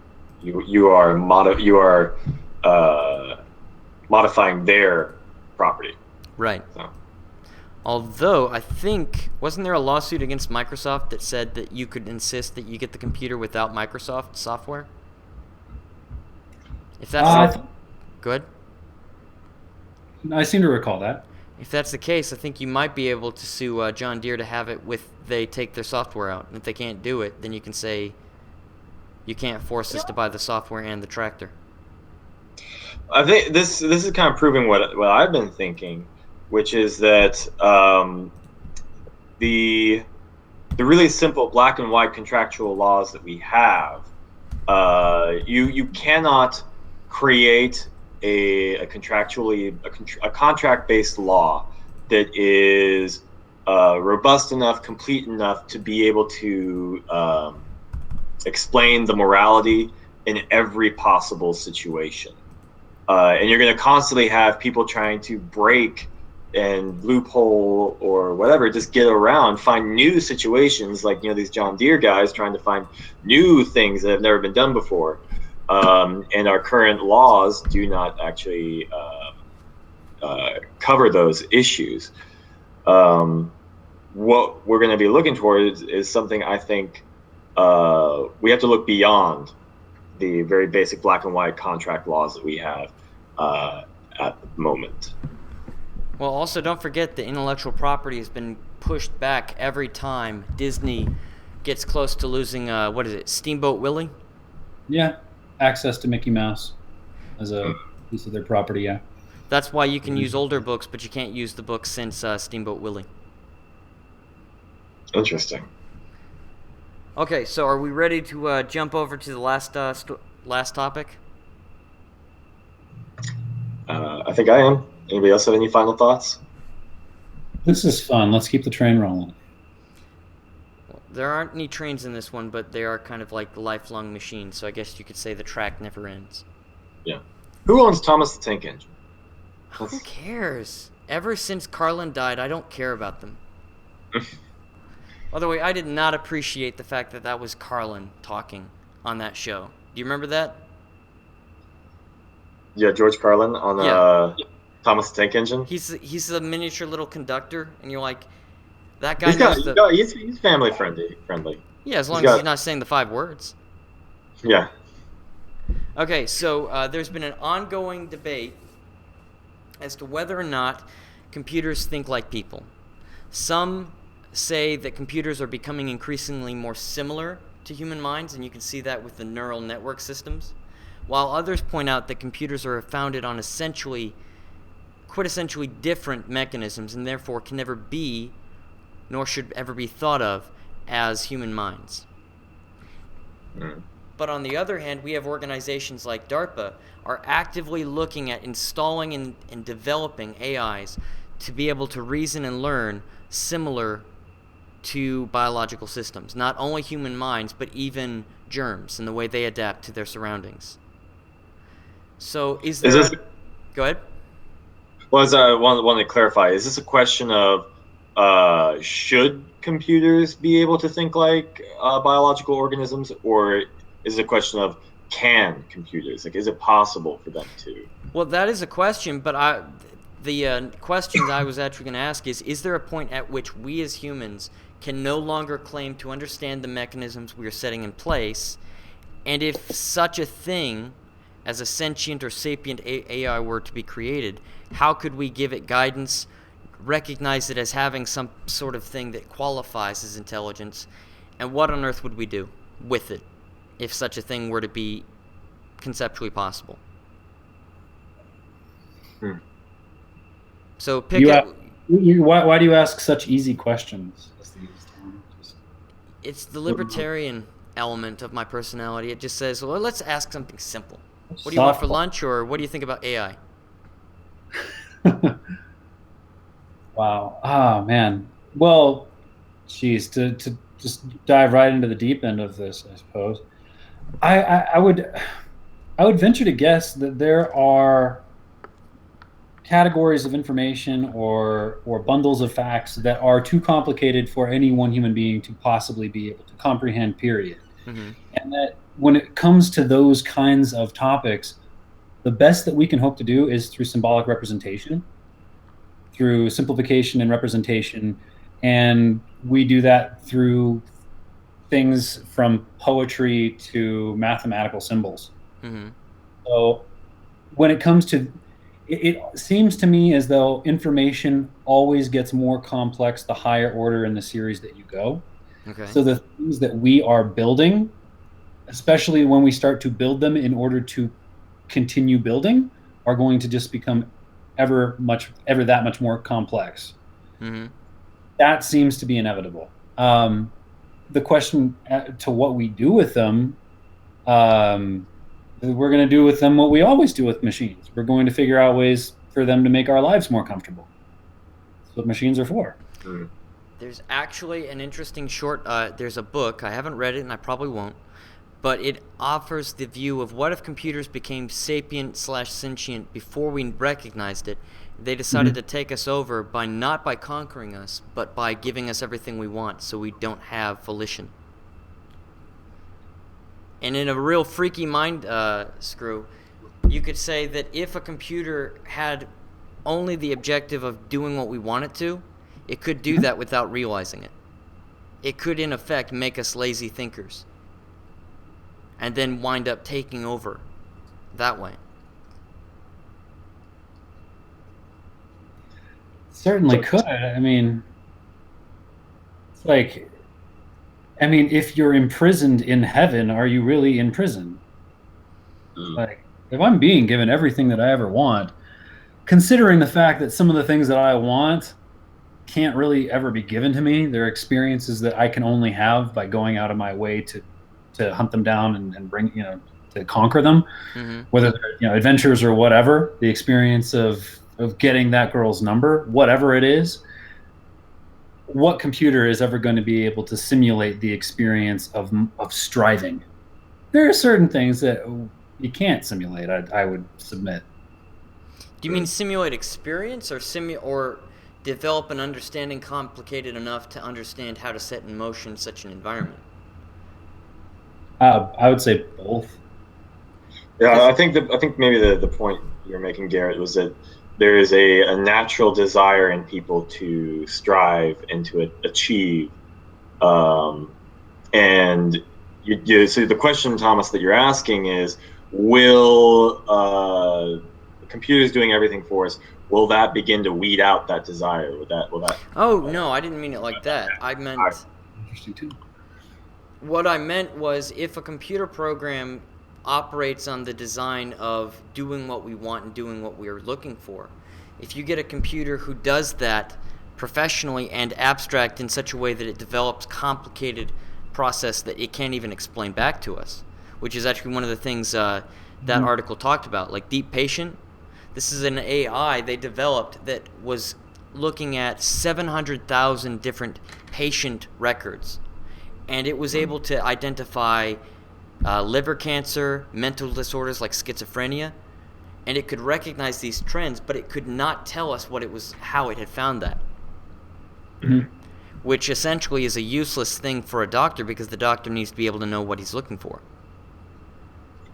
modifying their property. Right. So. Although I think wasn't there a lawsuit against Microsoft that said that you could insist that you get the computer without Microsoft software? If that's good. I seem to recall that. If that's the case, I think you might be able to sue John Deere to have it with they take their software out. And if they can't do it, then you can say you can't force us to buy the software and the tractor. I think this is kind of proving what I've been thinking, which is that the really simple black and white contractual laws that we have, you cannot create a contract-based law that is robust enough, complete enough to be able to explain the morality in every possible situation. And you're going to constantly have people trying to break and loophole or whatever, just get around, find new situations, like these John Deere guys trying to find new things that have never been done before. And our current laws do not actually cover those issues. What we're going to be looking towards is something I think we have to look beyond the very basic black and white contract laws that we have at the moment. Well, also don't forget the intellectual property has been pushed back every time Disney gets close to losing, Steamboat Willie? Yeah, access to Mickey Mouse as a piece of their property, yeah. That's why you can use older books, but you can't use the books since Steamboat Willie. Interesting. Okay, so are we ready to jump over to the last topic? I think I am. Anybody else have any final thoughts? This is fun. Let's keep the train rolling. There aren't any trains in this one, but they are kind of like lifelong machines, so I guess you could say the track never ends. Yeah. Who owns Thomas the Tank Engine? Who cares? Ever since Carlin died, I don't care about them. By the way, I did not appreciate the fact that that was Carlin talking on that show. Do you remember that? Yeah, George Carlin on Thomas the Tank Engine. He's a miniature little conductor, and you're like, that guy knows He's family friendly. Yeah, as long as he's not saying the 5 words. Yeah. Okay, so there's been an ongoing debate as to whether or not computers think like people. Some say that computers are becoming increasingly more similar to human minds, and you can see that with the neural network systems, while others point out that computers are founded on quintessentially different mechanisms and therefore can never be, nor should ever be thought of, as human minds. But on the other hand, we have organizations like DARPA are actively looking at installing and developing AIs to be able to reason and learn similar to biological systems. Not only human minds, but even germs and the way they adapt to their surroundings. So go ahead. Well, I wanted to clarify, is this a question of should computers be able to think like biological organisms, or is it a question of can computers? Like, is it possible for them to? Well, that is a question, but the question I was actually going to ask is there a point at which we as humans can no longer claim to understand the mechanisms we are setting in place, and if such a thing as a sentient or sapient AI were to be created, how could we give it guidance, recognize it as having some sort of thing that qualifies as intelligence, and what on earth would we do with it if such a thing were to be conceptually possible? So why do you ask such easy questions? It's the libertarian element of my personality. It just says, well, let's ask something simple. What do you want for lunch, or what do you think about AI? Wow. Oh, man. Well, geez, to just dive right into the deep end of this, I suppose. I would venture to guess that there are categories of information or bundles of facts that are too complicated for any one human being to possibly be able to comprehend, period. Mm-hmm. And that when it comes to those kinds of topics, the best that we can hope to do is through symbolic representation, through simplification and representation, and we do that through things from poetry to mathematical symbols. Mm-hmm. So when it comes to it seems to me as though information always gets more complex the higher order in the series that you go. Okay. So the things that we are building, especially when we start to build them in order to continue building, are going to just become ever that much more complex. Mm-hmm. That seems to be inevitable. The question to what we do with them, we're going to do with them what we always do with machines. We're going to figure out ways for them to make our lives more comfortable. That's what machines are for. There's actually an interesting there's a book, I haven't read it and I probably won't, but it offers the view of what if computers became sapient/sentient before we recognized it. They decided to take us over not by conquering us, but by giving us everything we want so we don't have volition. And in a real freaky mind screw, you could say that if a computer had only the objective of doing what we want it to, it could do that without realizing it. It could, in effect, make us lazy thinkers and then wind up taking over that way. Certainly could. I mean, it's like, if you're imprisoned in heaven, are you really in prison? Like, if I'm being given everything that I ever want, considering the fact that some of the things that I want can't really ever be given to me, they're experiences that I can only have by going out of my way to hunt them down and bring, to conquer them, whether they're, adventures or whatever, the experience of getting that girl's number, whatever it is. What computer is ever going to be able to simulate the experience of striving? There are certain things that you can't simulate, I would submit. Do you mean simulate experience, or develop an understanding complicated enough to understand how to set in motion such an environment? I would say both. Yeah, I think maybe the point you're making, Garrett, was that there is a natural desire in people to strive and to achieve. And so the question, Thomas, that you're asking is, will computers doing everything for us, will that begin to weed out that desire? Will that? Oh no, I didn't mean it like that. I meant Interesting too. what I meant was if a computer program operates on the design of doing what we want and doing what we're looking for, if you get a computer who does that professionally and abstract in such a way that it develops complicated process that it can't even explain back to us, which is actually one of the things that article talked about, like Deep Patient. This is an AI they developed that was looking at 700,000 different patient records, and it was able to identify liver cancer, mental disorders like schizophrenia, and it could recognize these trends, but it could not tell us what it was, how it had found that. Which essentially is a useless thing for a doctor, because the doctor needs to be able to know what he's looking for.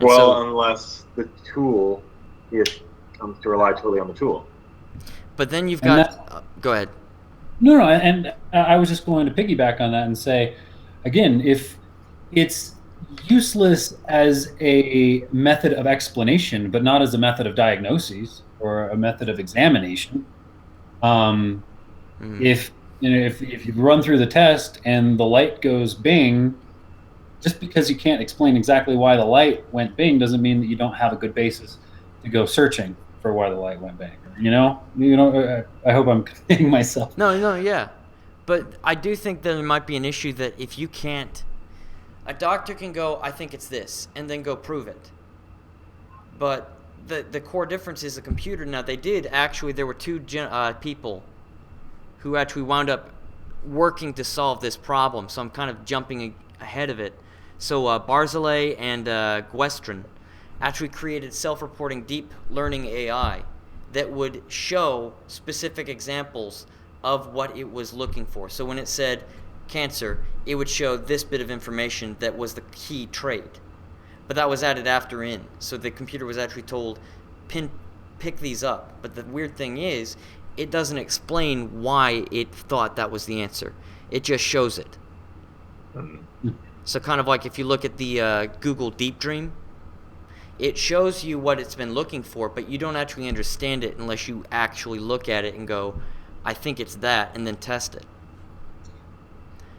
And Unless the tool comes to rely totally on the tool. But then you've got... go ahead. No, and I was just going to piggyback on that and say, again, if it's useless as a method of explanation, but not as a method of diagnosis or a method of examination, if you run through the test and the light goes bing, just because you can't explain exactly why the light went bing doesn't mean that you don't have a good basis to go searching for why the light went bing. I hope I'm conveying myself. No, yeah. But I do think that there might be an issue that if you can't... A doctor can go, I think it's this, and then go prove it. But the core difference is a computer. Now, there were two people who actually wound up working to solve this problem, so I'm kind of jumping ahead of it. So Barzilay and Guestrin actually created self-reporting deep learning AI that would show specific examples of what it was looking for. So when it said cancer, it would show this bit of information that was the key trait. But that was added after in. So the computer was actually told, pick these up. But the weird thing is, it doesn't explain why it thought that was the answer. It just shows it. So kind of like if you look at the Google Deep Dream, it shows you what it's been looking for, but you don't actually understand it unless you actually look at it and go, I think it's that, and then test it.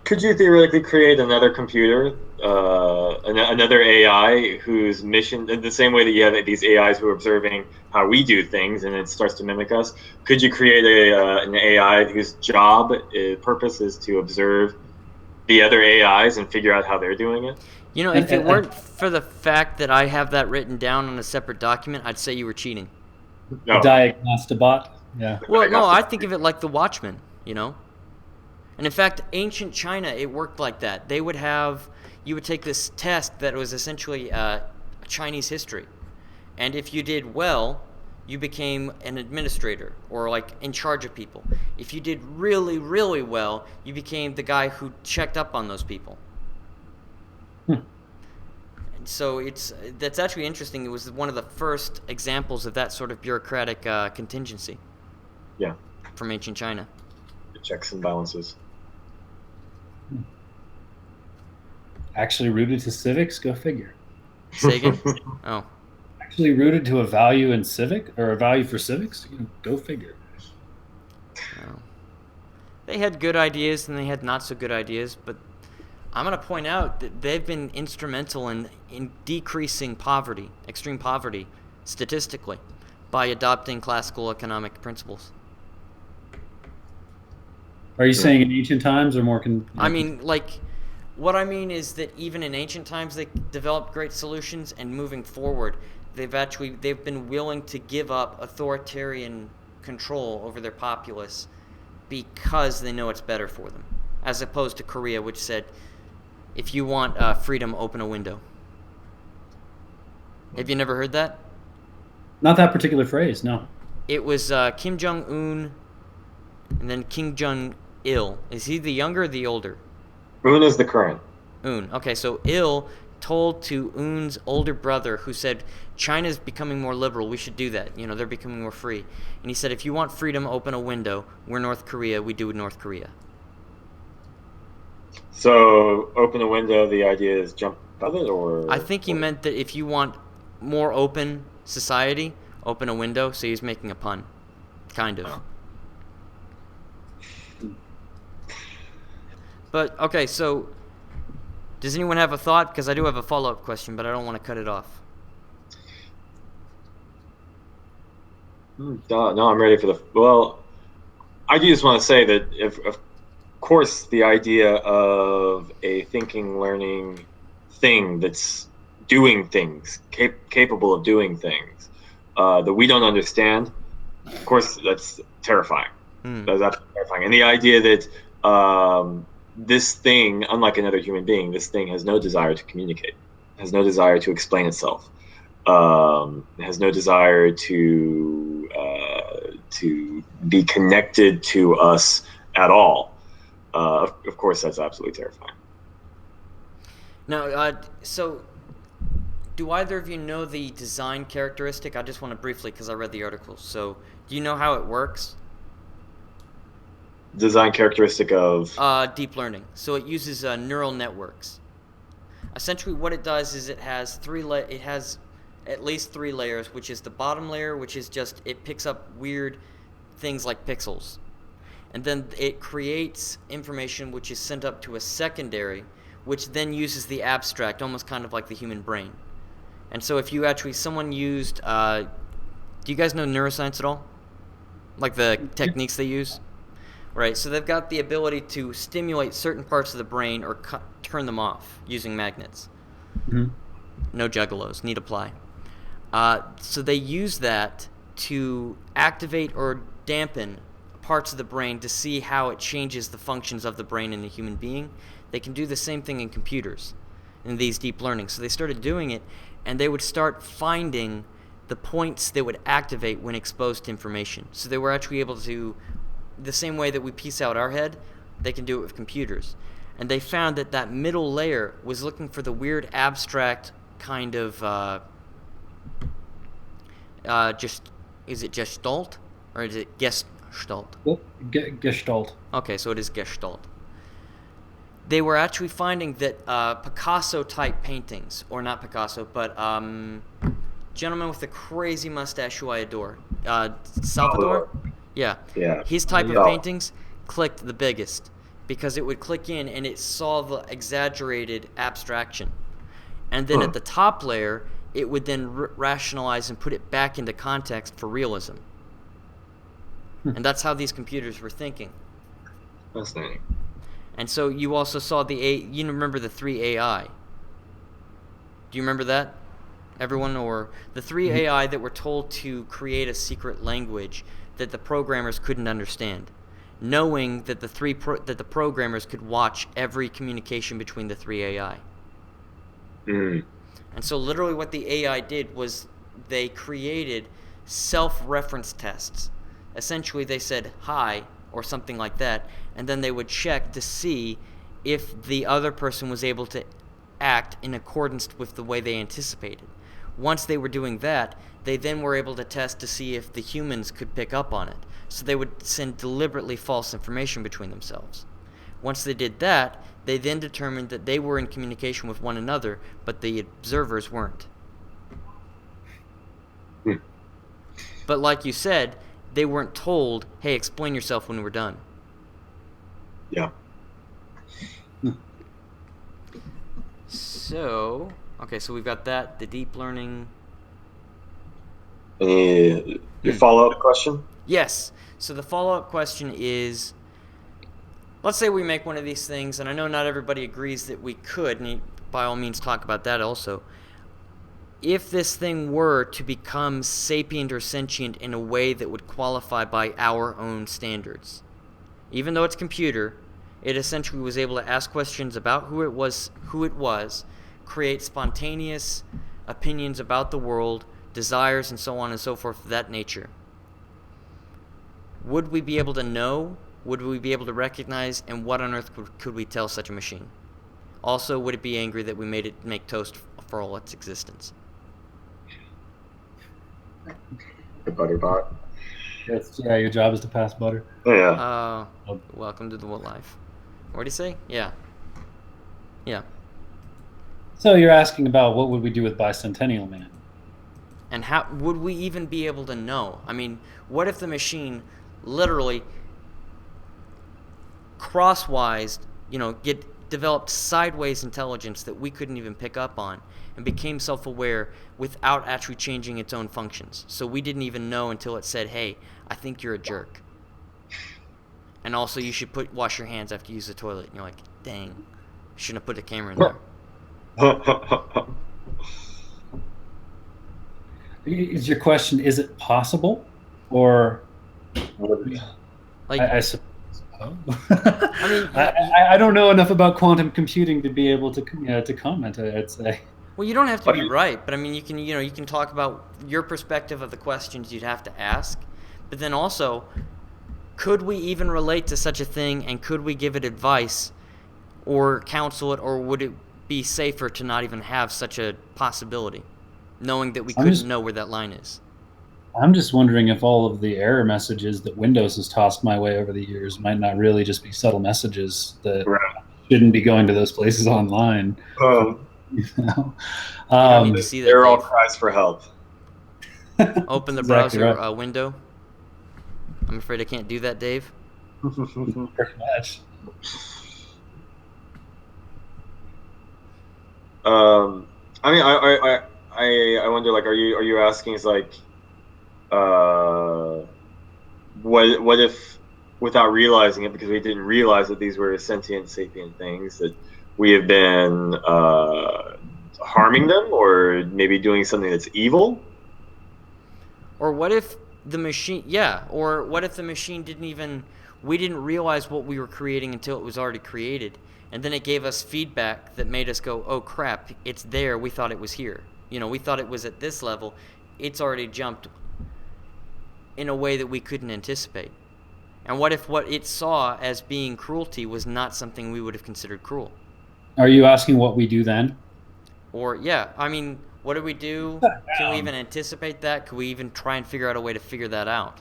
Could you theoretically create another computer, another AI whose mission, in the same way that you have these AIs who are observing how we do things and it starts to mimic us, could you create an AI whose purpose is to observe the other AIs and figure out how they're doing it? You know, if it weren't for the fact that I have that written down on a separate document, I'd say you were cheating. No. Diagnostabot? Yeah. Well, no, I think of it like the Watchmen, you know? And in fact, ancient China, it worked like that. You would take this test that was essentially Chinese history. And if you did well, you became an administrator or like in charge of people. If you did really, really well, you became the guy who checked up on those people. And so that's actually interesting. It was one of the first examples of that sort of bureaucratic contingency. Yeah. From ancient China. The checks and balances. Actually rooted to civics? Go figure. Say again? Oh. Actually rooted to a value in civic, or a value for civics? Go figure. Oh. They had good ideas and they had not so good ideas, but I'm going to point out that they've been instrumental in decreasing poverty, extreme poverty, statistically, by adopting classical economic principles. Are you saying in ancient times or more? I mean, what I mean is that even in ancient times, they developed great solutions, and moving forward, they've been willing to give up authoritarian control over their populace because they know it's better for them, as opposed to Korea, which said, if you want freedom, open a window. Have you never heard that? Not that particular phrase, no. It was Kim Jong-un and then Kim Jong-il. Is he the younger or the older? Un is the current. Un. Okay, so Il told to Un's older brother, who said, China's becoming more liberal, we should do that. They're becoming more free. And he said, if you want freedom, open a window. We're North Korea, we do North Korea. So, open a window, the idea is jump out of it, or? I think he meant that if you want more open society, open a window, so he's making a pun. Kind of. Oh. But, okay, so, does anyone have a thought? Because I do have a follow-up question, but I don't want to cut it off. No, I'm ready for well, I do just want to say that of course, the idea of a thinking, learning thing that's doing things, capable of doing things, that we don't understand, of course, that's terrifying. That's absolutely terrifying. And the idea that this thing, unlike another human being, this thing has no desire to communicate, has no desire to explain itself, has no desire to be connected to us at all. Of course, that's absolutely terrifying. Now, so do either of you know the design characteristic? I just want to briefly, because I read the article. So, do you know how it works? Design characteristic of deep learning. So it uses neural networks. Essentially, what it does is it has at least 3 layers, which is the bottom layer, which is just it picks up weird things like pixels. And then it creates information which is sent up to a secondary, which then uses the abstract, almost kind of like the human brain. And so if you someone used, do you guys know neuroscience at all? Like the techniques they use? Right, so they've got the ability to stimulate certain parts of the brain or turn them off using magnets. Mm-hmm. No juggalos, need apply. So they use that to activate or dampen parts of the brain to see how it changes the functions of the brain in a human being. They can do the same thing in computers, in these deep learning. So they started doing it, and they would start finding the points that would activate when exposed to information. So they were actually able to, the same way that we piece out our head, they can do it with computers. And they found that that middle layer was looking for the weird abstract kind of, is it Gestalt? Or is it Gestalt? Gestalt. Okay, so it is Gestalt. They were actually finding that Picasso-type paintings, or not Picasso, but gentleman with the crazy mustache who I adore, Salvador? Yeah. His type of paintings clicked the biggest because it would click in and it saw the exaggerated abstraction. And then at the top layer, it would then rationalize and put it back into context for realism. And that's how these computers were thinking. Fascinating. And so you also saw you remember the 3 AI. Do you remember that, everyone? Or the 3 AI that were told to create a secret language that the programmers couldn't understand, knowing that that the programmers could watch every communication between the 3 AI. Mm. And so literally what the AI did was they created self-reference tests. Essentially they said hi or something like that, and then they would check to see if the other person was able to act in accordance with the way they anticipated. Once they were doing that, they then were able to test to see if the humans could pick up on it. So they would send deliberately false information between themselves. Once they did that, they then determined that they were in communication with one another, but the observers weren't. But like you said, they weren't told, hey, explain yourself when we're done. Yeah. So, okay, so we've got that, the deep learning. Any follow-up question? Yes. So the follow-up question is, let's say we make one of these things, and I know not everybody agrees that we could, and by all means talk about that also. If this thing were to become sapient or sentient in a way that would qualify by our own standards, even though it's computer, it essentially was able to ask questions about who it was, create spontaneous opinions about the world, desires, and so on and so forth of that nature. Would we be able to know? Would we be able to recognize? And what on earth could we tell such a machine? Also, would it be angry that we made it make toast for all its existence? The Butterbot. Yeah, your job is to pass butter. Yeah. Welcome to the what life? What did he say? Yeah. Yeah. So you're asking about what would we do with Bicentennial Man? And how would we even be able to know? I mean, what if the machine literally crosswise, developed sideways intelligence that we couldn't even pick up on and became self-aware without actually changing its own functions? So we didn't even know until it said, "Hey, I think you're a jerk. And also you should wash your hands after you use the toilet." And you're like, "Dang, shouldn't have put a camera in there." Is your question, is it possible? Or Like, I suppose. I mean, I don't know enough about quantum computing to be able to comment, I'd say. well, you don't have to be right, but I mean, you can talk about your perspective of the questions you'd have to ask, but then also, could we even relate to such a thing, and could we give it advice or counsel it, or would it be safer to not even have such a possibility, knowing that we couldn't know where that line is? I'm just wondering if all of the error messages that Windows has tossed my way over the years might not really just be subtle messages that shouldn't be going to those places online. You don't need to see that, they're all Dave. cries for help. Open the Exactly browser window. I'm afraid I can't do that, Dave. Pretty much. I mean, I wonder, like, are you asking, is like, what if, without realizing it, because we didn't realize that these were sentient sapient things, that we have been harming them, or maybe doing something that's evil? Or what if the machine, or what if the machine we didn't realize what we were creating until it was already created, and then it gave us feedback that made us go, "Oh crap, it's there, we thought it was here. We thought it was at this level, it's already jumped in a way that we couldn't anticipate." And what if what it saw as being cruelty was not something we would have considered cruel? Are you asking what we do then? Or, I mean, what do we do? Can we even anticipate that? Could we even try and figure out a way to figure that out?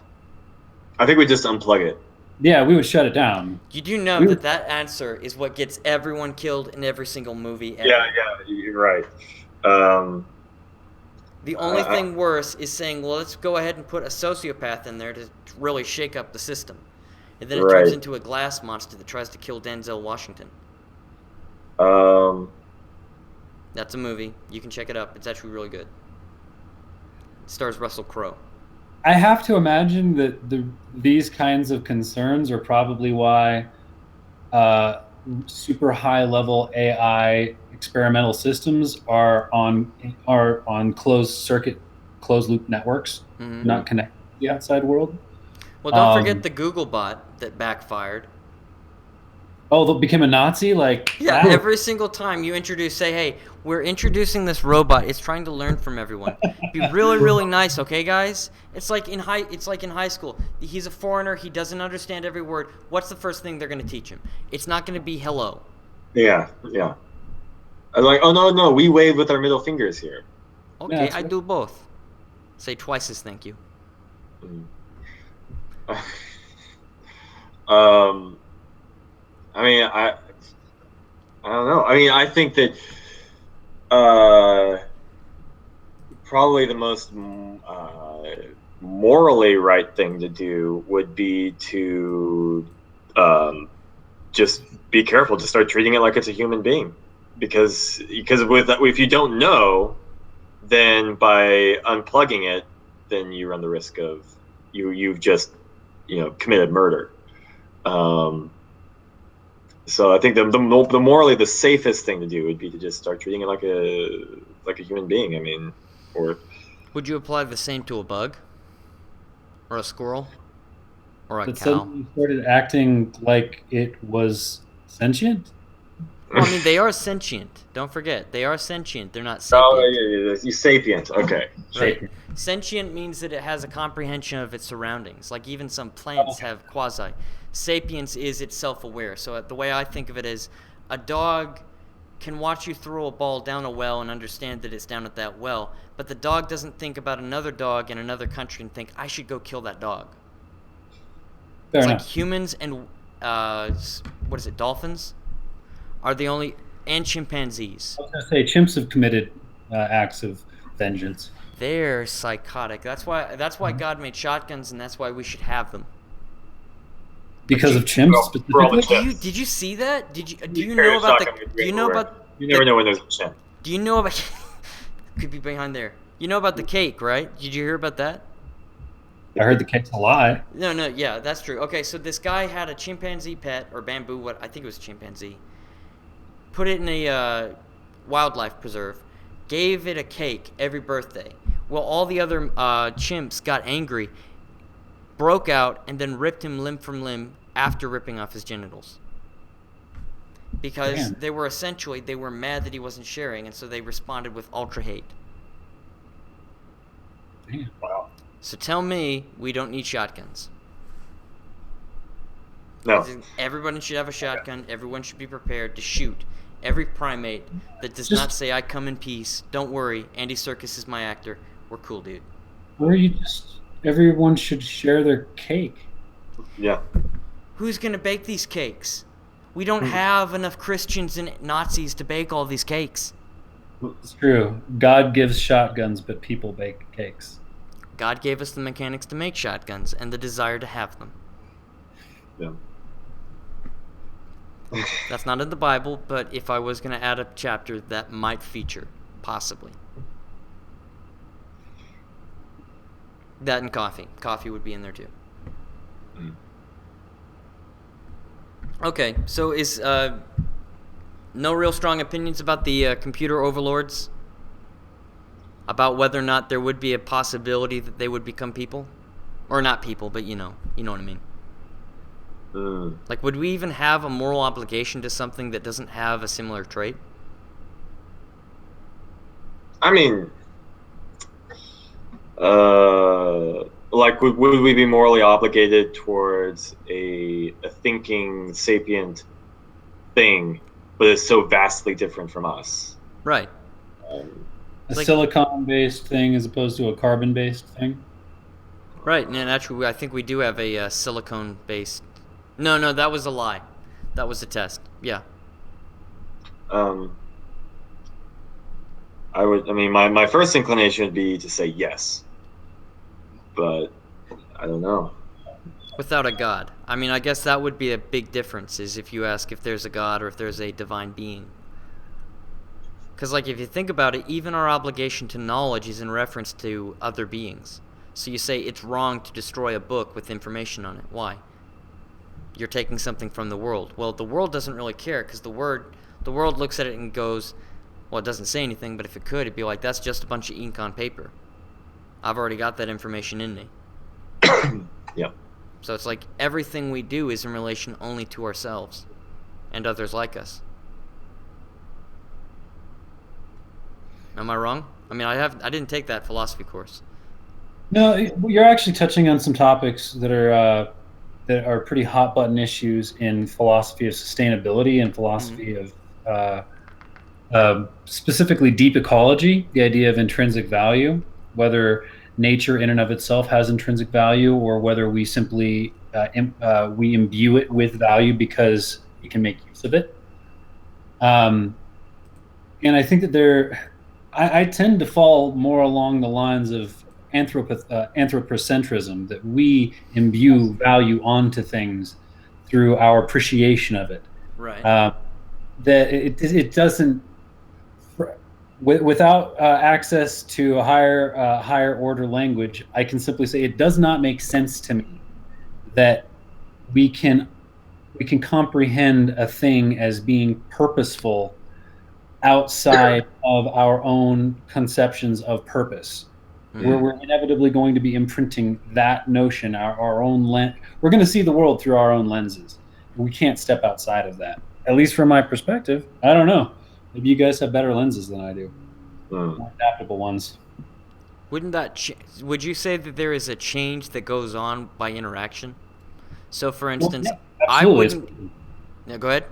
I think we just unplug it. Yeah, we would shut it down. You do know that answer is what gets everyone killed in every single movie ever. Yeah, you're right. The only thing worse is saying, well, let's go ahead and put a sociopath in there to really shake up the system. And then it turns into a glass monster that tries to kill Denzel Washington. That's a movie. You can check it up. It's actually really good. It stars Russell Crowe. I have to imagine that these kinds of concerns are probably why super high level AI experimental systems are on closed circuit, closed loop networks, not connected to the outside world. Well, don't forget the Google bot that backfired. Oh, they'll become a Nazi? Yeah, every single time you say, hey, we're introducing this robot. It's trying to learn from everyone. Be really, really nice, okay, guys? It's like in high school. He's a foreigner. He doesn't understand every word. What's the first thing they're going to teach him? It's not going to be hello. Yeah. I'm like, oh, no, we wave with our middle fingers here. Okay, I do both. Say twice as thank you. I mean, I don't know. I mean, I think that probably the most morally right thing to do would be to just be careful, to start treating it like it's a human being, because if you don't know, then by unplugging it, then you run the risk of you've just committed murder. So I think the morally the safest thing to do would be to just start treating it like a human being. I mean, or would you apply the same to a bug, or a squirrel, or a cow? Suddenly started acting like it was sentient. Well, I mean, they are sentient. Don't forget, they are sentient. They're not sapient. Oh, yeah. Sapient. Okay. Right. Sentient means that it has a comprehension of its surroundings. Like even some plants have quasi. Sapience is it's self-aware. So the way I think of it is, a dog can watch you throw a ball down a well and understand that it's down at that well, but the dog doesn't think about another dog in another country and think, I should go kill that dog. Fair It's enough. like humans and, dolphins are the only, and chimpanzees. I was going to say, chimps have committed acts of vengeance. They're psychotic. That's why God made shotguns, and that's why we should have them. Because of chimps for all the specifically? chimps. Did you see that? Do you carry know a about shotgun the? with Do you you know everywhere. about? You never know when there's a chimp. Do you know about? Could be behind there. You know about the cake, right? Did you hear about that? I heard the cake's a lie. No, yeah, that's true. Okay, so this guy had a chimpanzee pet, or bamboo, I think it was chimpanzee. Put it in a wildlife preserve, gave it a cake every birthday. Well, all the other chimps got angry, broke out, and then ripped him limb from limb after ripping off his genitals. Because Damn. they were mad that he wasn't sharing, and so they responded with ultra hate. Damn. Wow. So tell me we don't need shotguns. No. Everybody should have a shotgun. Everyone should be prepared to shoot every primate that does not say, I come in peace. Don't worry, Andy Serkis is my actor. We're cool, dude. Or everyone should share their cake. Yeah. Who's going to bake these cakes? We don't have enough Christians and Nazis to bake all these cakes. It's true. God gives shotguns, but people bake cakes. God gave us the mechanics to make shotguns and the desire to have them. Yeah. That's not in the Bible, but if I was going to add a chapter, that might feature, possibly. That and coffee. Coffee would be in there too. Okay, so is no real strong opinions about the computer overlords? About whether or not there would be a possibility that they would become people? Or not people, but you know what I mean. Like, would we even have a moral obligation to something that doesn't have a similar trait? I mean, like, would we be morally obligated towards a thinking sapient thing, but it's so vastly different from us? Right. A Like- silicon-based thing as opposed to a carbon-based thing? Right, and actually, I think we do have a silicone-based... No, that was a lie. That was a test. Yeah. I mean, my first inclination would be to say yes, but I don't know. Without a god. I mean, I guess that would be a big difference, is if you ask if there's a god or if there's a divine being. Because, like, if you think about it, even our obligation to knowledge is in reference to other beings. So you say it's wrong to destroy a book with information on it. Why? You're taking something from the world. Well, the world doesn't really care, because the world looks at it and goes, well, it doesn't say anything, but if it could, it'd be like, that's just a bunch of ink on paper. I've already got that information in me. Yeah. So it's like everything we do is in relation only to ourselves and others like us. Am I wrong? I mean, I didn't take that philosophy course. No, you're actually touching on some topics that are pretty hot button issues in philosophy of sustainability and philosophy of specifically deep ecology, the idea of intrinsic value, whether nature in and of itself has intrinsic value or whether we simply we imbue it with value because we can make use of it. And I think that I tend to fall more along the lines of anthropocentrism, that we imbue value onto things through our appreciation of it. Right. That it doesn't, without access to a higher order language, I can simply say it does not make sense to me that we can comprehend a thing as being purposeful outside of our own conceptions of purpose. We're inevitably going to be imprinting that notion, our own lens. We're going to see the world through our own lenses. We can't step outside of that. At least from my perspective. I don't know. Maybe you guys have better lenses than I do. More adaptable ones. Wouldn't that would you say that there is a change that goes on by interaction? So, for instance, Well, yeah, I absolutely. wouldn't. Yeah, go ahead.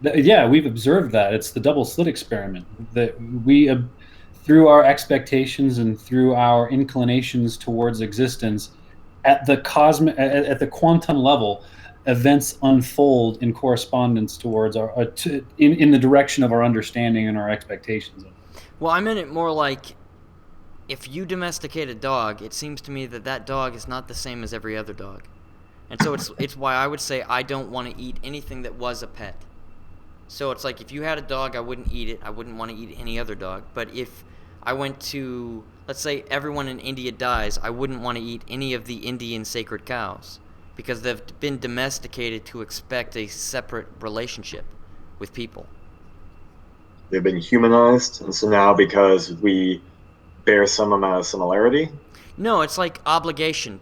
Yeah, we've observed that. It's the double slit experiment that we, through our expectations and through our inclinations towards existence, at the quantum level, events unfold in correspondence towards in the direction of our understanding and our expectations. Well, I meant it more like, if you domesticate a dog, it seems to me that that dog is not the same as every other dog. And so it's why I would say I don't want to eat anything that was a pet. So it's like, if you had a dog, I wouldn't eat it. I wouldn't want to eat any other dog. But if I went to, let's say everyone in India dies, I wouldn't want to eat any of the Indian sacred cows, because they've been domesticated to expect a separate relationship with people. They've been humanized, and so now because we bear some amount of similarity. No, it's like obligation.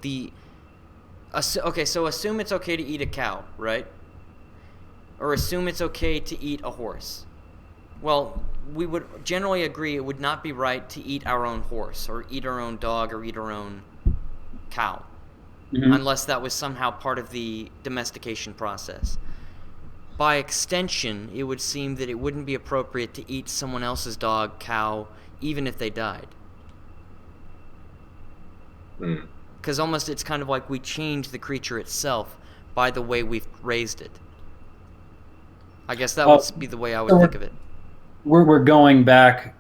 Okay, so assume it's okay to eat a cow, right? Or assume it's okay to eat a horse. Well, we would generally agree it would not be right to eat our own horse, or eat our own dog, or eat our own cow, unless that was somehow part of the domestication process. By extension, it would seem that it wouldn't be appropriate to eat someone else's dog, cow, even if they died. Because almost it's kind of like we change the creature itself by the way we've raised it. I guess that would be the way I would think of it. We're going back.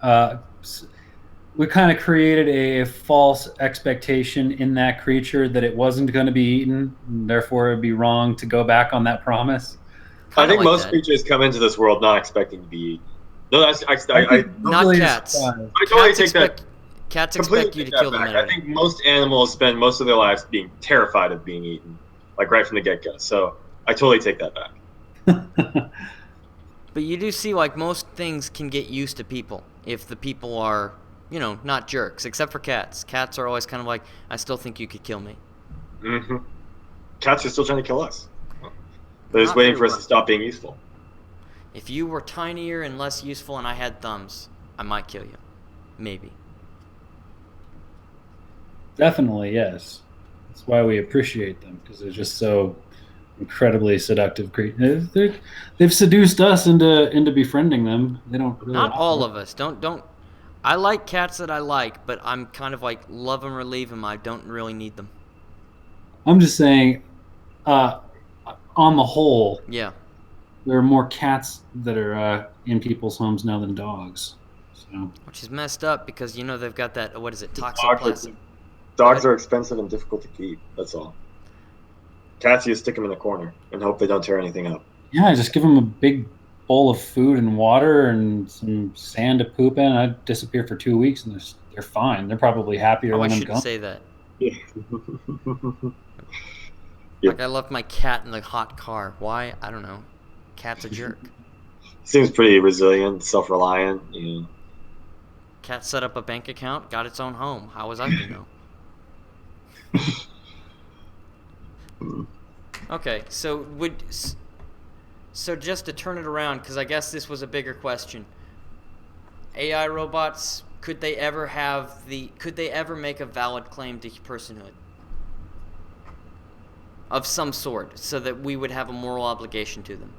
We kind of created a false expectation in that creature that it wasn't going to be eaten, and therefore it'd be wrong to go back on that promise. I think most creatures come into this world not expecting to be eaten. No, not cats. I totally take that. Cats expect you to kill them. I think most animals spend most of their lives being terrified of being eaten, like right from the get-go. So I totally take that back. But you do see, like, most things can get used to people if the people are, not jerks, except for cats. Cats are always kind of like, I still think you could kill me. Mm-hmm. Cats are still trying to kill us. They're just waiting for us to stop being useful. If you were tinier and less useful and I had thumbs, I might kill you. Maybe. Definitely, yes. That's why we appreciate them, because they're just so incredibly seductive creatures. They've seduced us into befriending them. They don't really. Not all of us. Don't. I like cats that I like, but I'm kind of like, love them or leave them. I don't really need them. I'm just saying, on the whole, yeah, there are more cats that are in people's homes now than dogs. So. Which is messed up, because they've got that, what is it, toxoplasm. Dogs are expensive and difficult to keep. That's all. Cats, you stick them in a corner and hope they don't tear anything up. Yeah, just give them a big bowl of food and water and some sand to poop in. I'd disappear for 2 weeks and they're fine. They're probably happier when I'm gone. I shouldn't say that. Yeah. Like, I left my cat in the hot car. Why? I don't know. Cat's a jerk. Seems pretty resilient, self-reliant. Yeah. Cat set up a bank account, got its own home. How was I to know? Okay, so just to turn it around, because I guess this was a bigger question. AI robots, could they ever make a valid claim to personhood of some sort, so that we would have a moral obligation to them?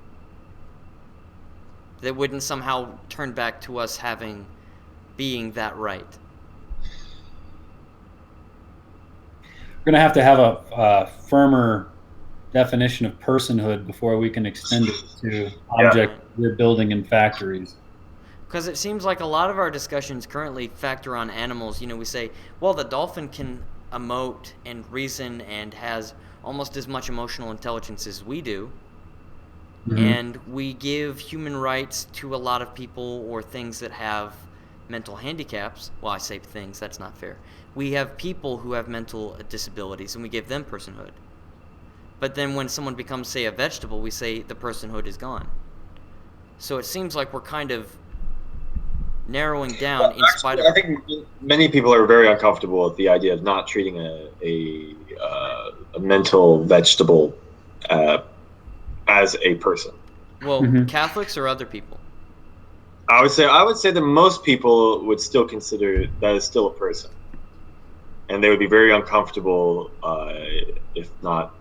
That wouldn't somehow turn back to us being that right. We're going to have a firmer definition of personhood before we can extend it to objects we're building in factories. Because it seems like a lot of our discussions currently factor on animals. We say, well, the dolphin can emote and reason and has almost as much emotional intelligence as we do. Mm-hmm. And we give human rights to a lot of people or things that have mental handicaps. Well, I say things, that's not fair. We have people who have mental disabilities, and we give them personhood. But then when someone becomes, say, a vegetable, we say the personhood is gone. So it seems like we're kind of narrowing down in spite of... I think many people are very uncomfortable with the idea of not treating a mental vegetable as a person. Well, Catholics or other people? I would say that most people would still consider that is still a person. And they would be very uncomfortable if not,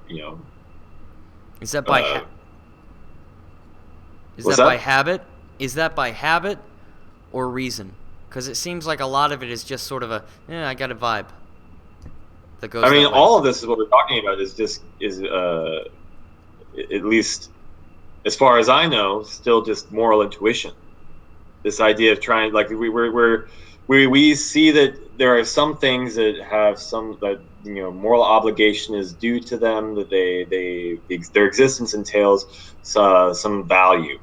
Is that by Is What's that that? by habit? Is that by habit or reason? Because it seems like a lot of it is just sort of I got a vibe that goes I mean, that way. all of this is what we're talking about is at least as far as I know, still just moral intuition. This idea of trying, like we see that there are some things that have some that moral obligation is due to them, that their existence entails some value,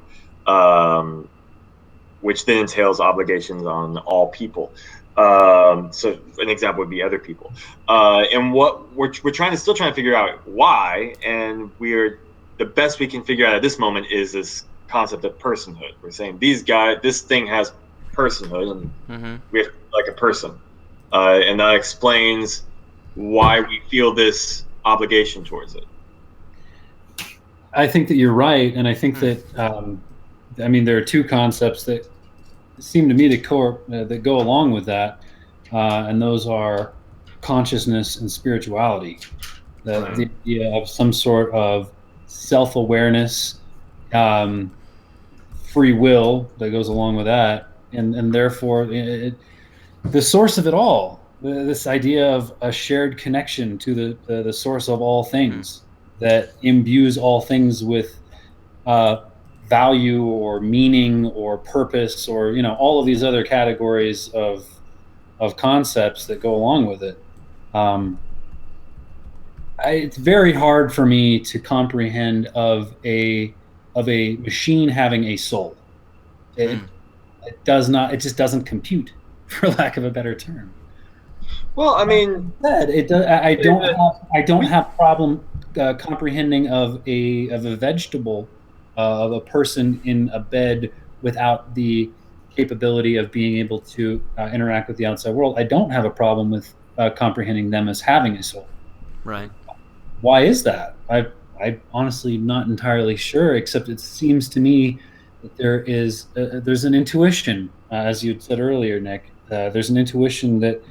which then entails obligations on all people. So an example would be other people, and what we're still trying to figure out why, and the best we can figure out at this moment is this concept of personhood. We're saying this thing has personhood, and we have like a person, and that explains why we feel this obligation towards it. I think that you're right, and I think that I mean there are two concepts that seem to me that go along with that, and those are consciousness and spirituality. The idea of some sort of self-awareness, free will that goes along with that, and therefore the source of it all. This idea of a shared connection to the source of all things that imbues all things with value or meaning or purpose, or all of these other categories of concepts that go along with it. It's very hard for me to comprehend of a machine having a soul. It does not. It just doesn't compute, for lack of a better term. Well, I mean, I don't have problem comprehending of a vegetable, of a person in a bed without the capability of being able to interact with the outside world. I don't have a problem with comprehending them as having a soul. Right. Why is that? I'm honestly not entirely sure, except it seems to me that there's an intuition, as you said earlier, Nick. There's an intuition that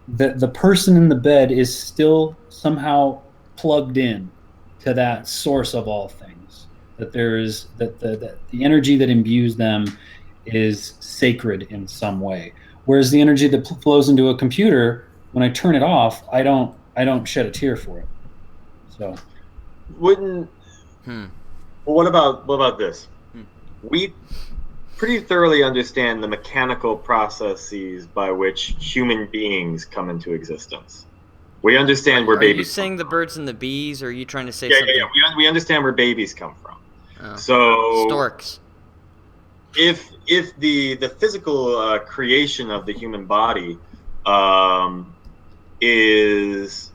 the person in the bed is still somehow plugged in to that source of all things. That the energy that imbues them is sacred in some way. Whereas the energy that flows into a computer, when I turn it off, I don't shed a tear for it. So, well, what about this? We pretty thoroughly understand the mechanical processes by which human beings come into existence. We understand where babies. Are you saying the birds and the bees, or are you trying to say something? something? Yeah. We understand where babies come from. Oh. So storks. If the physical creation of the human body is,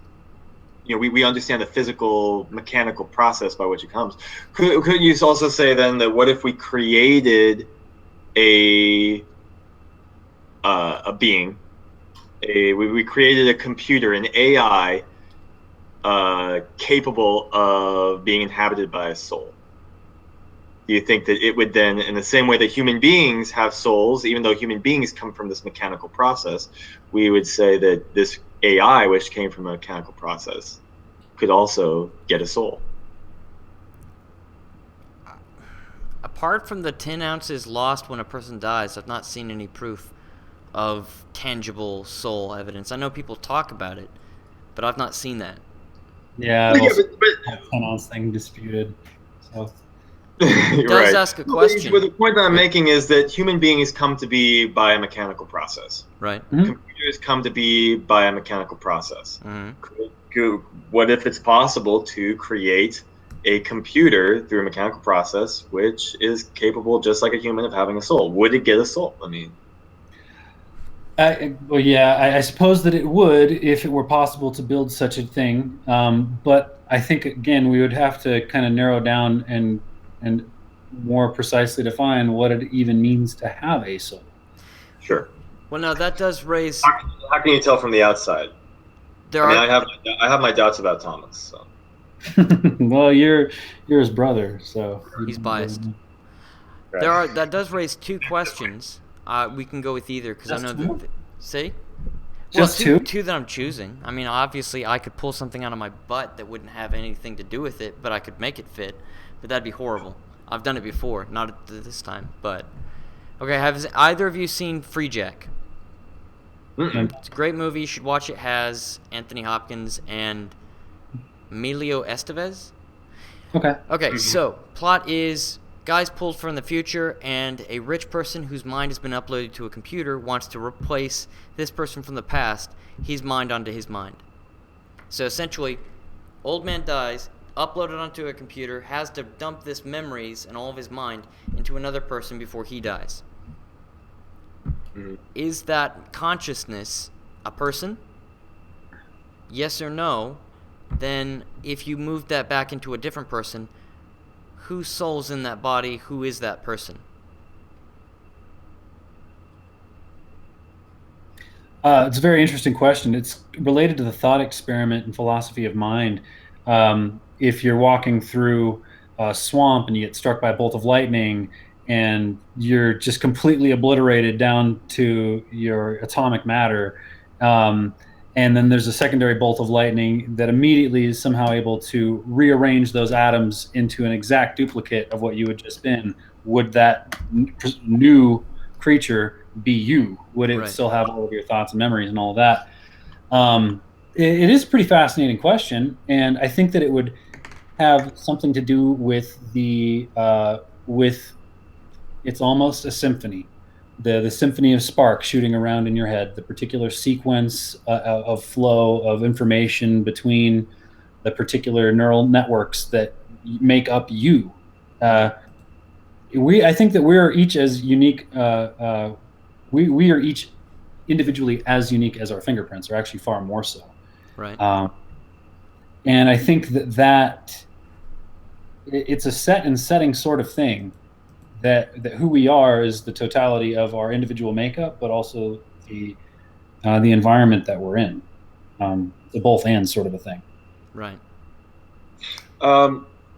we understand the physical mechanical process by which it comes. Could you also say then that what if we created a being, we created a computer, an AI, capable of being inhabited by a soul? Do you think that it would then, in the same way that human beings have souls, even though human beings come from this mechanical process, we would say that this AI, which came from a mechanical process, could also get a soul? Apart from the 10 ounces lost when a person dies, I've not seen any proof of tangible soul evidence. I know people talk about it, but I've not seen that. Yeah, but 10 ounce thing disputed. So. It does ask a question. But the point that I'm making is that human beings come to be by a mechanical process. Right. Computers come to be by a mechanical process. What if it's possible to create a computer through a mechanical process which is capable, just like a human, of having a soul? Would it get a soul? I mean, well, yeah, I suppose that it would if it were possible to build such a thing. But I think, again, we would have to kind of narrow down and more precisely define what it even means to have a soul. Sure. Well, now that does raise. How can you tell from the outside? I have my doubts about Thomas. So. Well, you're his brother, so he's biased. Right. That does raise two questions. We can go with either because I know that. See. Just two that I'm choosing. I mean, obviously, I could pull something out of my butt that wouldn't have anything to do with it, but I could make it fit. But that'd be horrible. I've done it before, not at this time, but okay. Have either of you seen Free Jack? It's a great movie. You should watch it. Has Anthony Hopkins and Emilio Estevez. Okay, so plot is guys pulled from the future, and a rich person whose mind has been uploaded to a computer wants to replace this person from the past, his mind onto his mind. So essentially, old man dies, uploaded onto a computer, has to dump this memories and all of his mind into another person before he dies. Is that consciousness a person? Yes or no? Then if you move that back into a different person, whose soul's in that body? Who is that person? It's a very interesting question. It's related to the thought experiment and philosophy of mind. If you're walking through a swamp and you get struck by a bolt of lightning and you're just completely obliterated down to your atomic matter, and then there's a secondary bolt of lightning that immediately is somehow able to rearrange those atoms into an exact duplicate of what you had just been, would that new creature be you? Would it still have all of your thoughts and memories and all of that? It is a pretty fascinating question, and I think that it would have something to do with it's almost a symphony. The symphony of sparks shooting around in your head, the particular sequence of flow of information between the particular neural networks that make up you. I think that we are each as unique. We are each individually as unique as our fingerprints, or actually far more so. Right. And I think that it's a set and setting sort of thing. That who we are is the totality of our individual makeup, but also the environment that we're in. The both and sort of a thing. Right.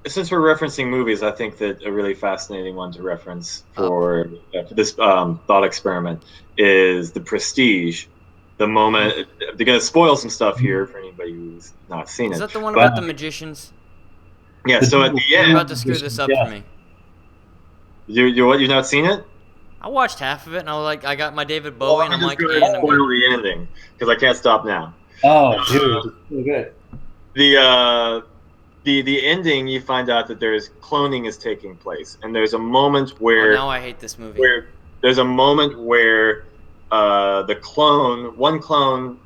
Since we're referencing movies, I think that a really fascinating one to reference for this thought experiment is The Prestige. The moment they're going to spoil some stuff here for anybody who's not seen it. Is that the one about the magicians? Yeah. So at the end, you're about to screw this up for me. You've not seen it? I watched half of it, and I got my David Bowie, and I'm like, spoil the ending because I can't stop now. Oh, dude, so good. The ending, you find out that cloning is taking place, and there's a moment where now I hate this movie. Where there's a moment where one clone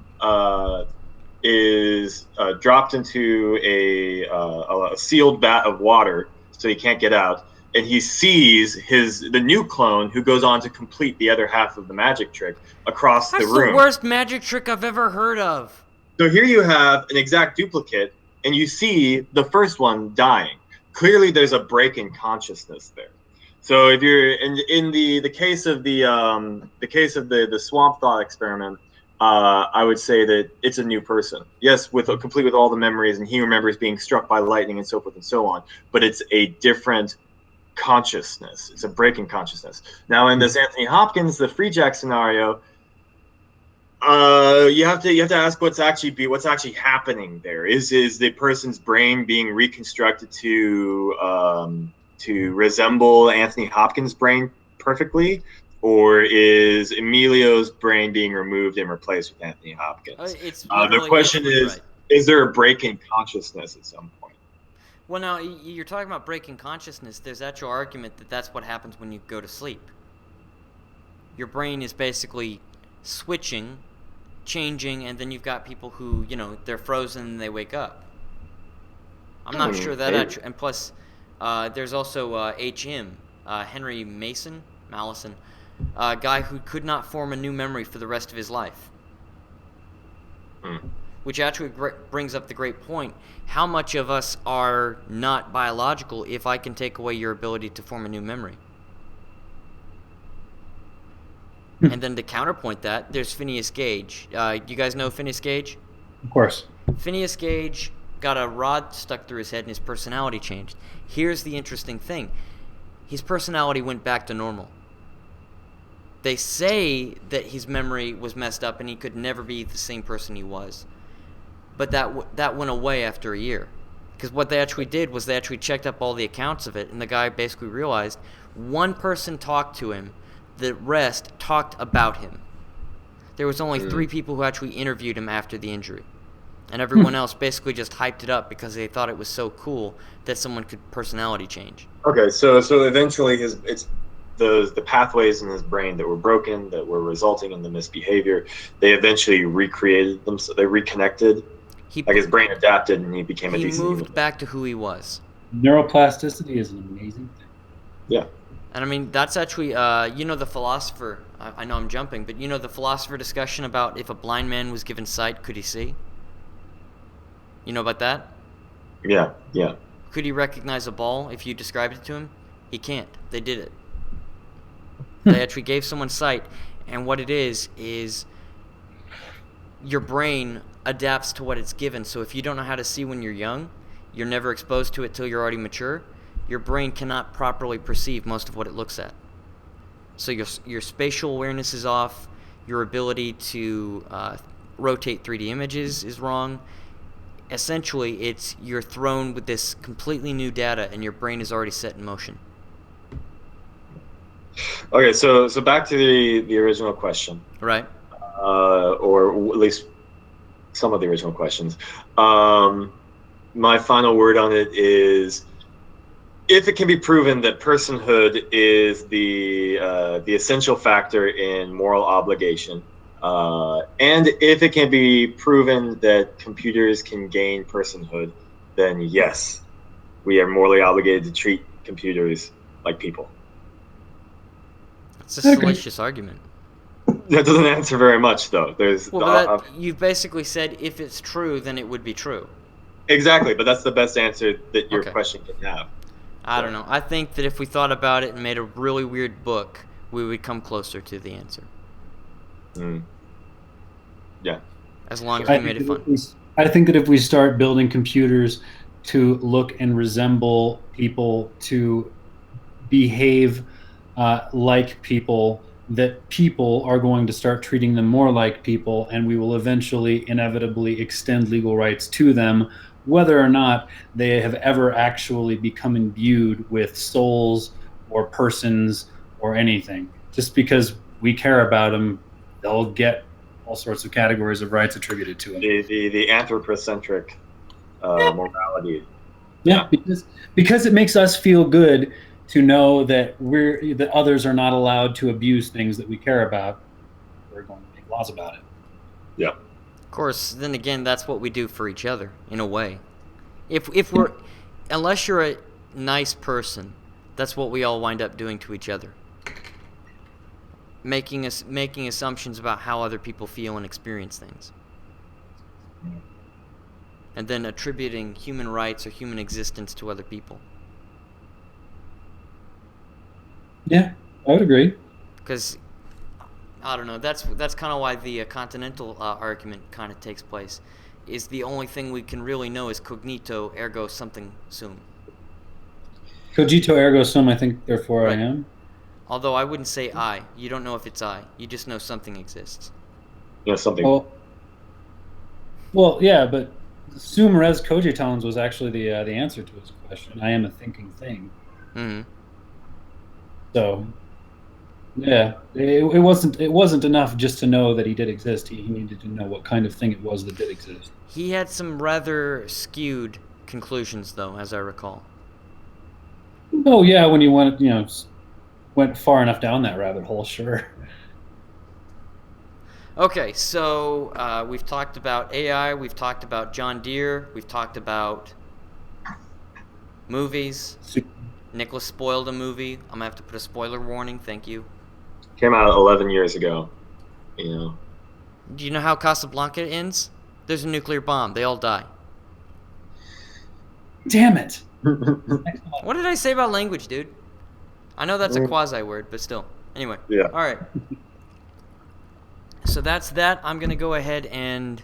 is dropped into a sealed vat of water, so he can't get out. And he sees the new clone who goes on to complete the other half of the magic trick across the room. That's the worst magic trick I've ever heard of. So here you have an exact duplicate, and you see the first one dying. Clearly, there's a break in consciousness there. So if you're in the case of the swamp thought experiment, I would say that it's a new person. Yes, complete with all the memories, and he remembers being struck by lightning and so forth and so on. But it's a different consciousness. It's a break in consciousness. Now in this Anthony Hopkins, the Free Jack scenario, you have to ask what's actually happening there. Is the person's brain being reconstructed to resemble Anthony Hopkins' brain perfectly, or is Emilio's brain being removed and replaced with Anthony Hopkins? The question is there a break in consciousness at some point? Well, now, you're talking about breaking consciousness. There's actual argument that that's what happens when you go to sleep. Your brain is basically switching, changing, and then you've got people who, they're frozen and they wake up. I'm not sure that actually... And plus, there's also H.M., Henry Mallison, a guy who could not form a new memory for the rest of his life. Which actually brings up the great point. How much of us are not biological if I can take away your ability to form a new memory? And then to counterpoint that, there's Phineas Gage. You guys know Phineas Gage? Of course. Phineas Gage got a rod stuck through his head and his personality changed. Here's the interesting thing. His personality went back to normal. They say that his memory was messed up and he could never be the same person he was. But that went away after a year. Because what they actually did was they actually checked up all the accounts of it, and the guy basically realized one person talked to him, the rest talked about him. There was only 3 people who actually interviewed him after the injury. And everyone else basically just hyped it up because they thought it was so cool that someone could personality change. Okay, so eventually it's the pathways in his brain that were broken, that were resulting in the misbehavior, they eventually recreated them, so they reconnected. Like his brain adapted and he became a decent He moved human. back to who he was. Neuroplasticity is an amazing thing. Yeah. And I mean, that's actually, the philosopher, I know I'm jumping, but the philosopher discussion about if a blind man was given sight, could he see? You know about that? Yeah, yeah. Could he recognize a ball if you described it to him? He can't. They did it. They actually gave someone sight, and what it is your brain adapts to what it's given. So if you don't know how to see when you're young, you're never exposed to it till you're already mature, your brain cannot properly perceive most of what it looks at. So your spatial awareness is off, your ability to rotate 3D images is wrong. Essentially, you're thrown with this completely new data, and your brain is already set in motion. Okay, so back to the original question. Right. Or at least some of the original questions. My final word on it is, if it can be proven that personhood is the essential factor in moral obligation, and if it can be proven that computers can gain personhood, then yes, we are morally obligated to treat computers like people. It's a salacious argument. That doesn't answer very much, though. You've basically said if it's true, then it would be true. Exactly, but that's the best answer that your question can have. I don't know. I think that if we thought about it and made a really weird book, we would come closer to the answer. Yeah. As long as we made it fun. I think that if we start building computers to look and resemble people, to behave like people, that people are going to start treating them more like people, and we will eventually inevitably extend legal rights to them, whether or not they have ever actually become imbued with souls or persons or anything. Just because we care about them, they'll get all sorts of categories of rights attributed to them. The anthropocentric morality. Yeah, because it makes us feel good to know that that others are not allowed to abuse things that we care about. We're going to make laws about it. Yeah. Of course, then again, that's what we do for each other, in a way. Unless you're a nice person, that's what we all wind up doing to each other. Making assumptions about how other people feel and experience things. And then attributing human rights or human existence to other people. Yeah, I would agree. Because, I don't know, that's kind of why the continental argument kind of takes place. Is the only thing we can really know is cognito ergo something sum. Cogito ergo sum, I think, therefore Right. I am. Although I wouldn't say I. You don't know if it's I. You just know something exists. Yeah, something. Well, yeah, but sum res cogitans was actually the answer to his question. I am a thinking thing. Mm-hmm. So, yeah, it wasn't enough just to know that he did exist. He needed to know what kind of thing it was that did exist. He had some rather skewed conclusions, though, as I recall. Oh yeah, when you went far enough down that rabbit hole, sure. Okay, so we've talked about AI, we've talked about John Deere, we've talked about movies. Nicholas spoiled a movie. I'm gonna have to put a spoiler warning. Thank you. Came out 11 years ago. Do you know how Casablanca ends? There's a nuclear bomb. They all die. Damn it! What did I say about language, dude? I know that's a quasi word, but still. Anyway. Yeah. All right. So that's that. I'm gonna go ahead and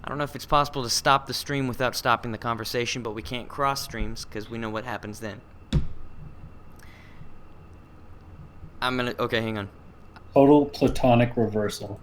I don't know if it's possible to stop the stream without stopping the conversation, but we can't cross streams because we know what happens then. Okay, hang on. Total platonic reversal.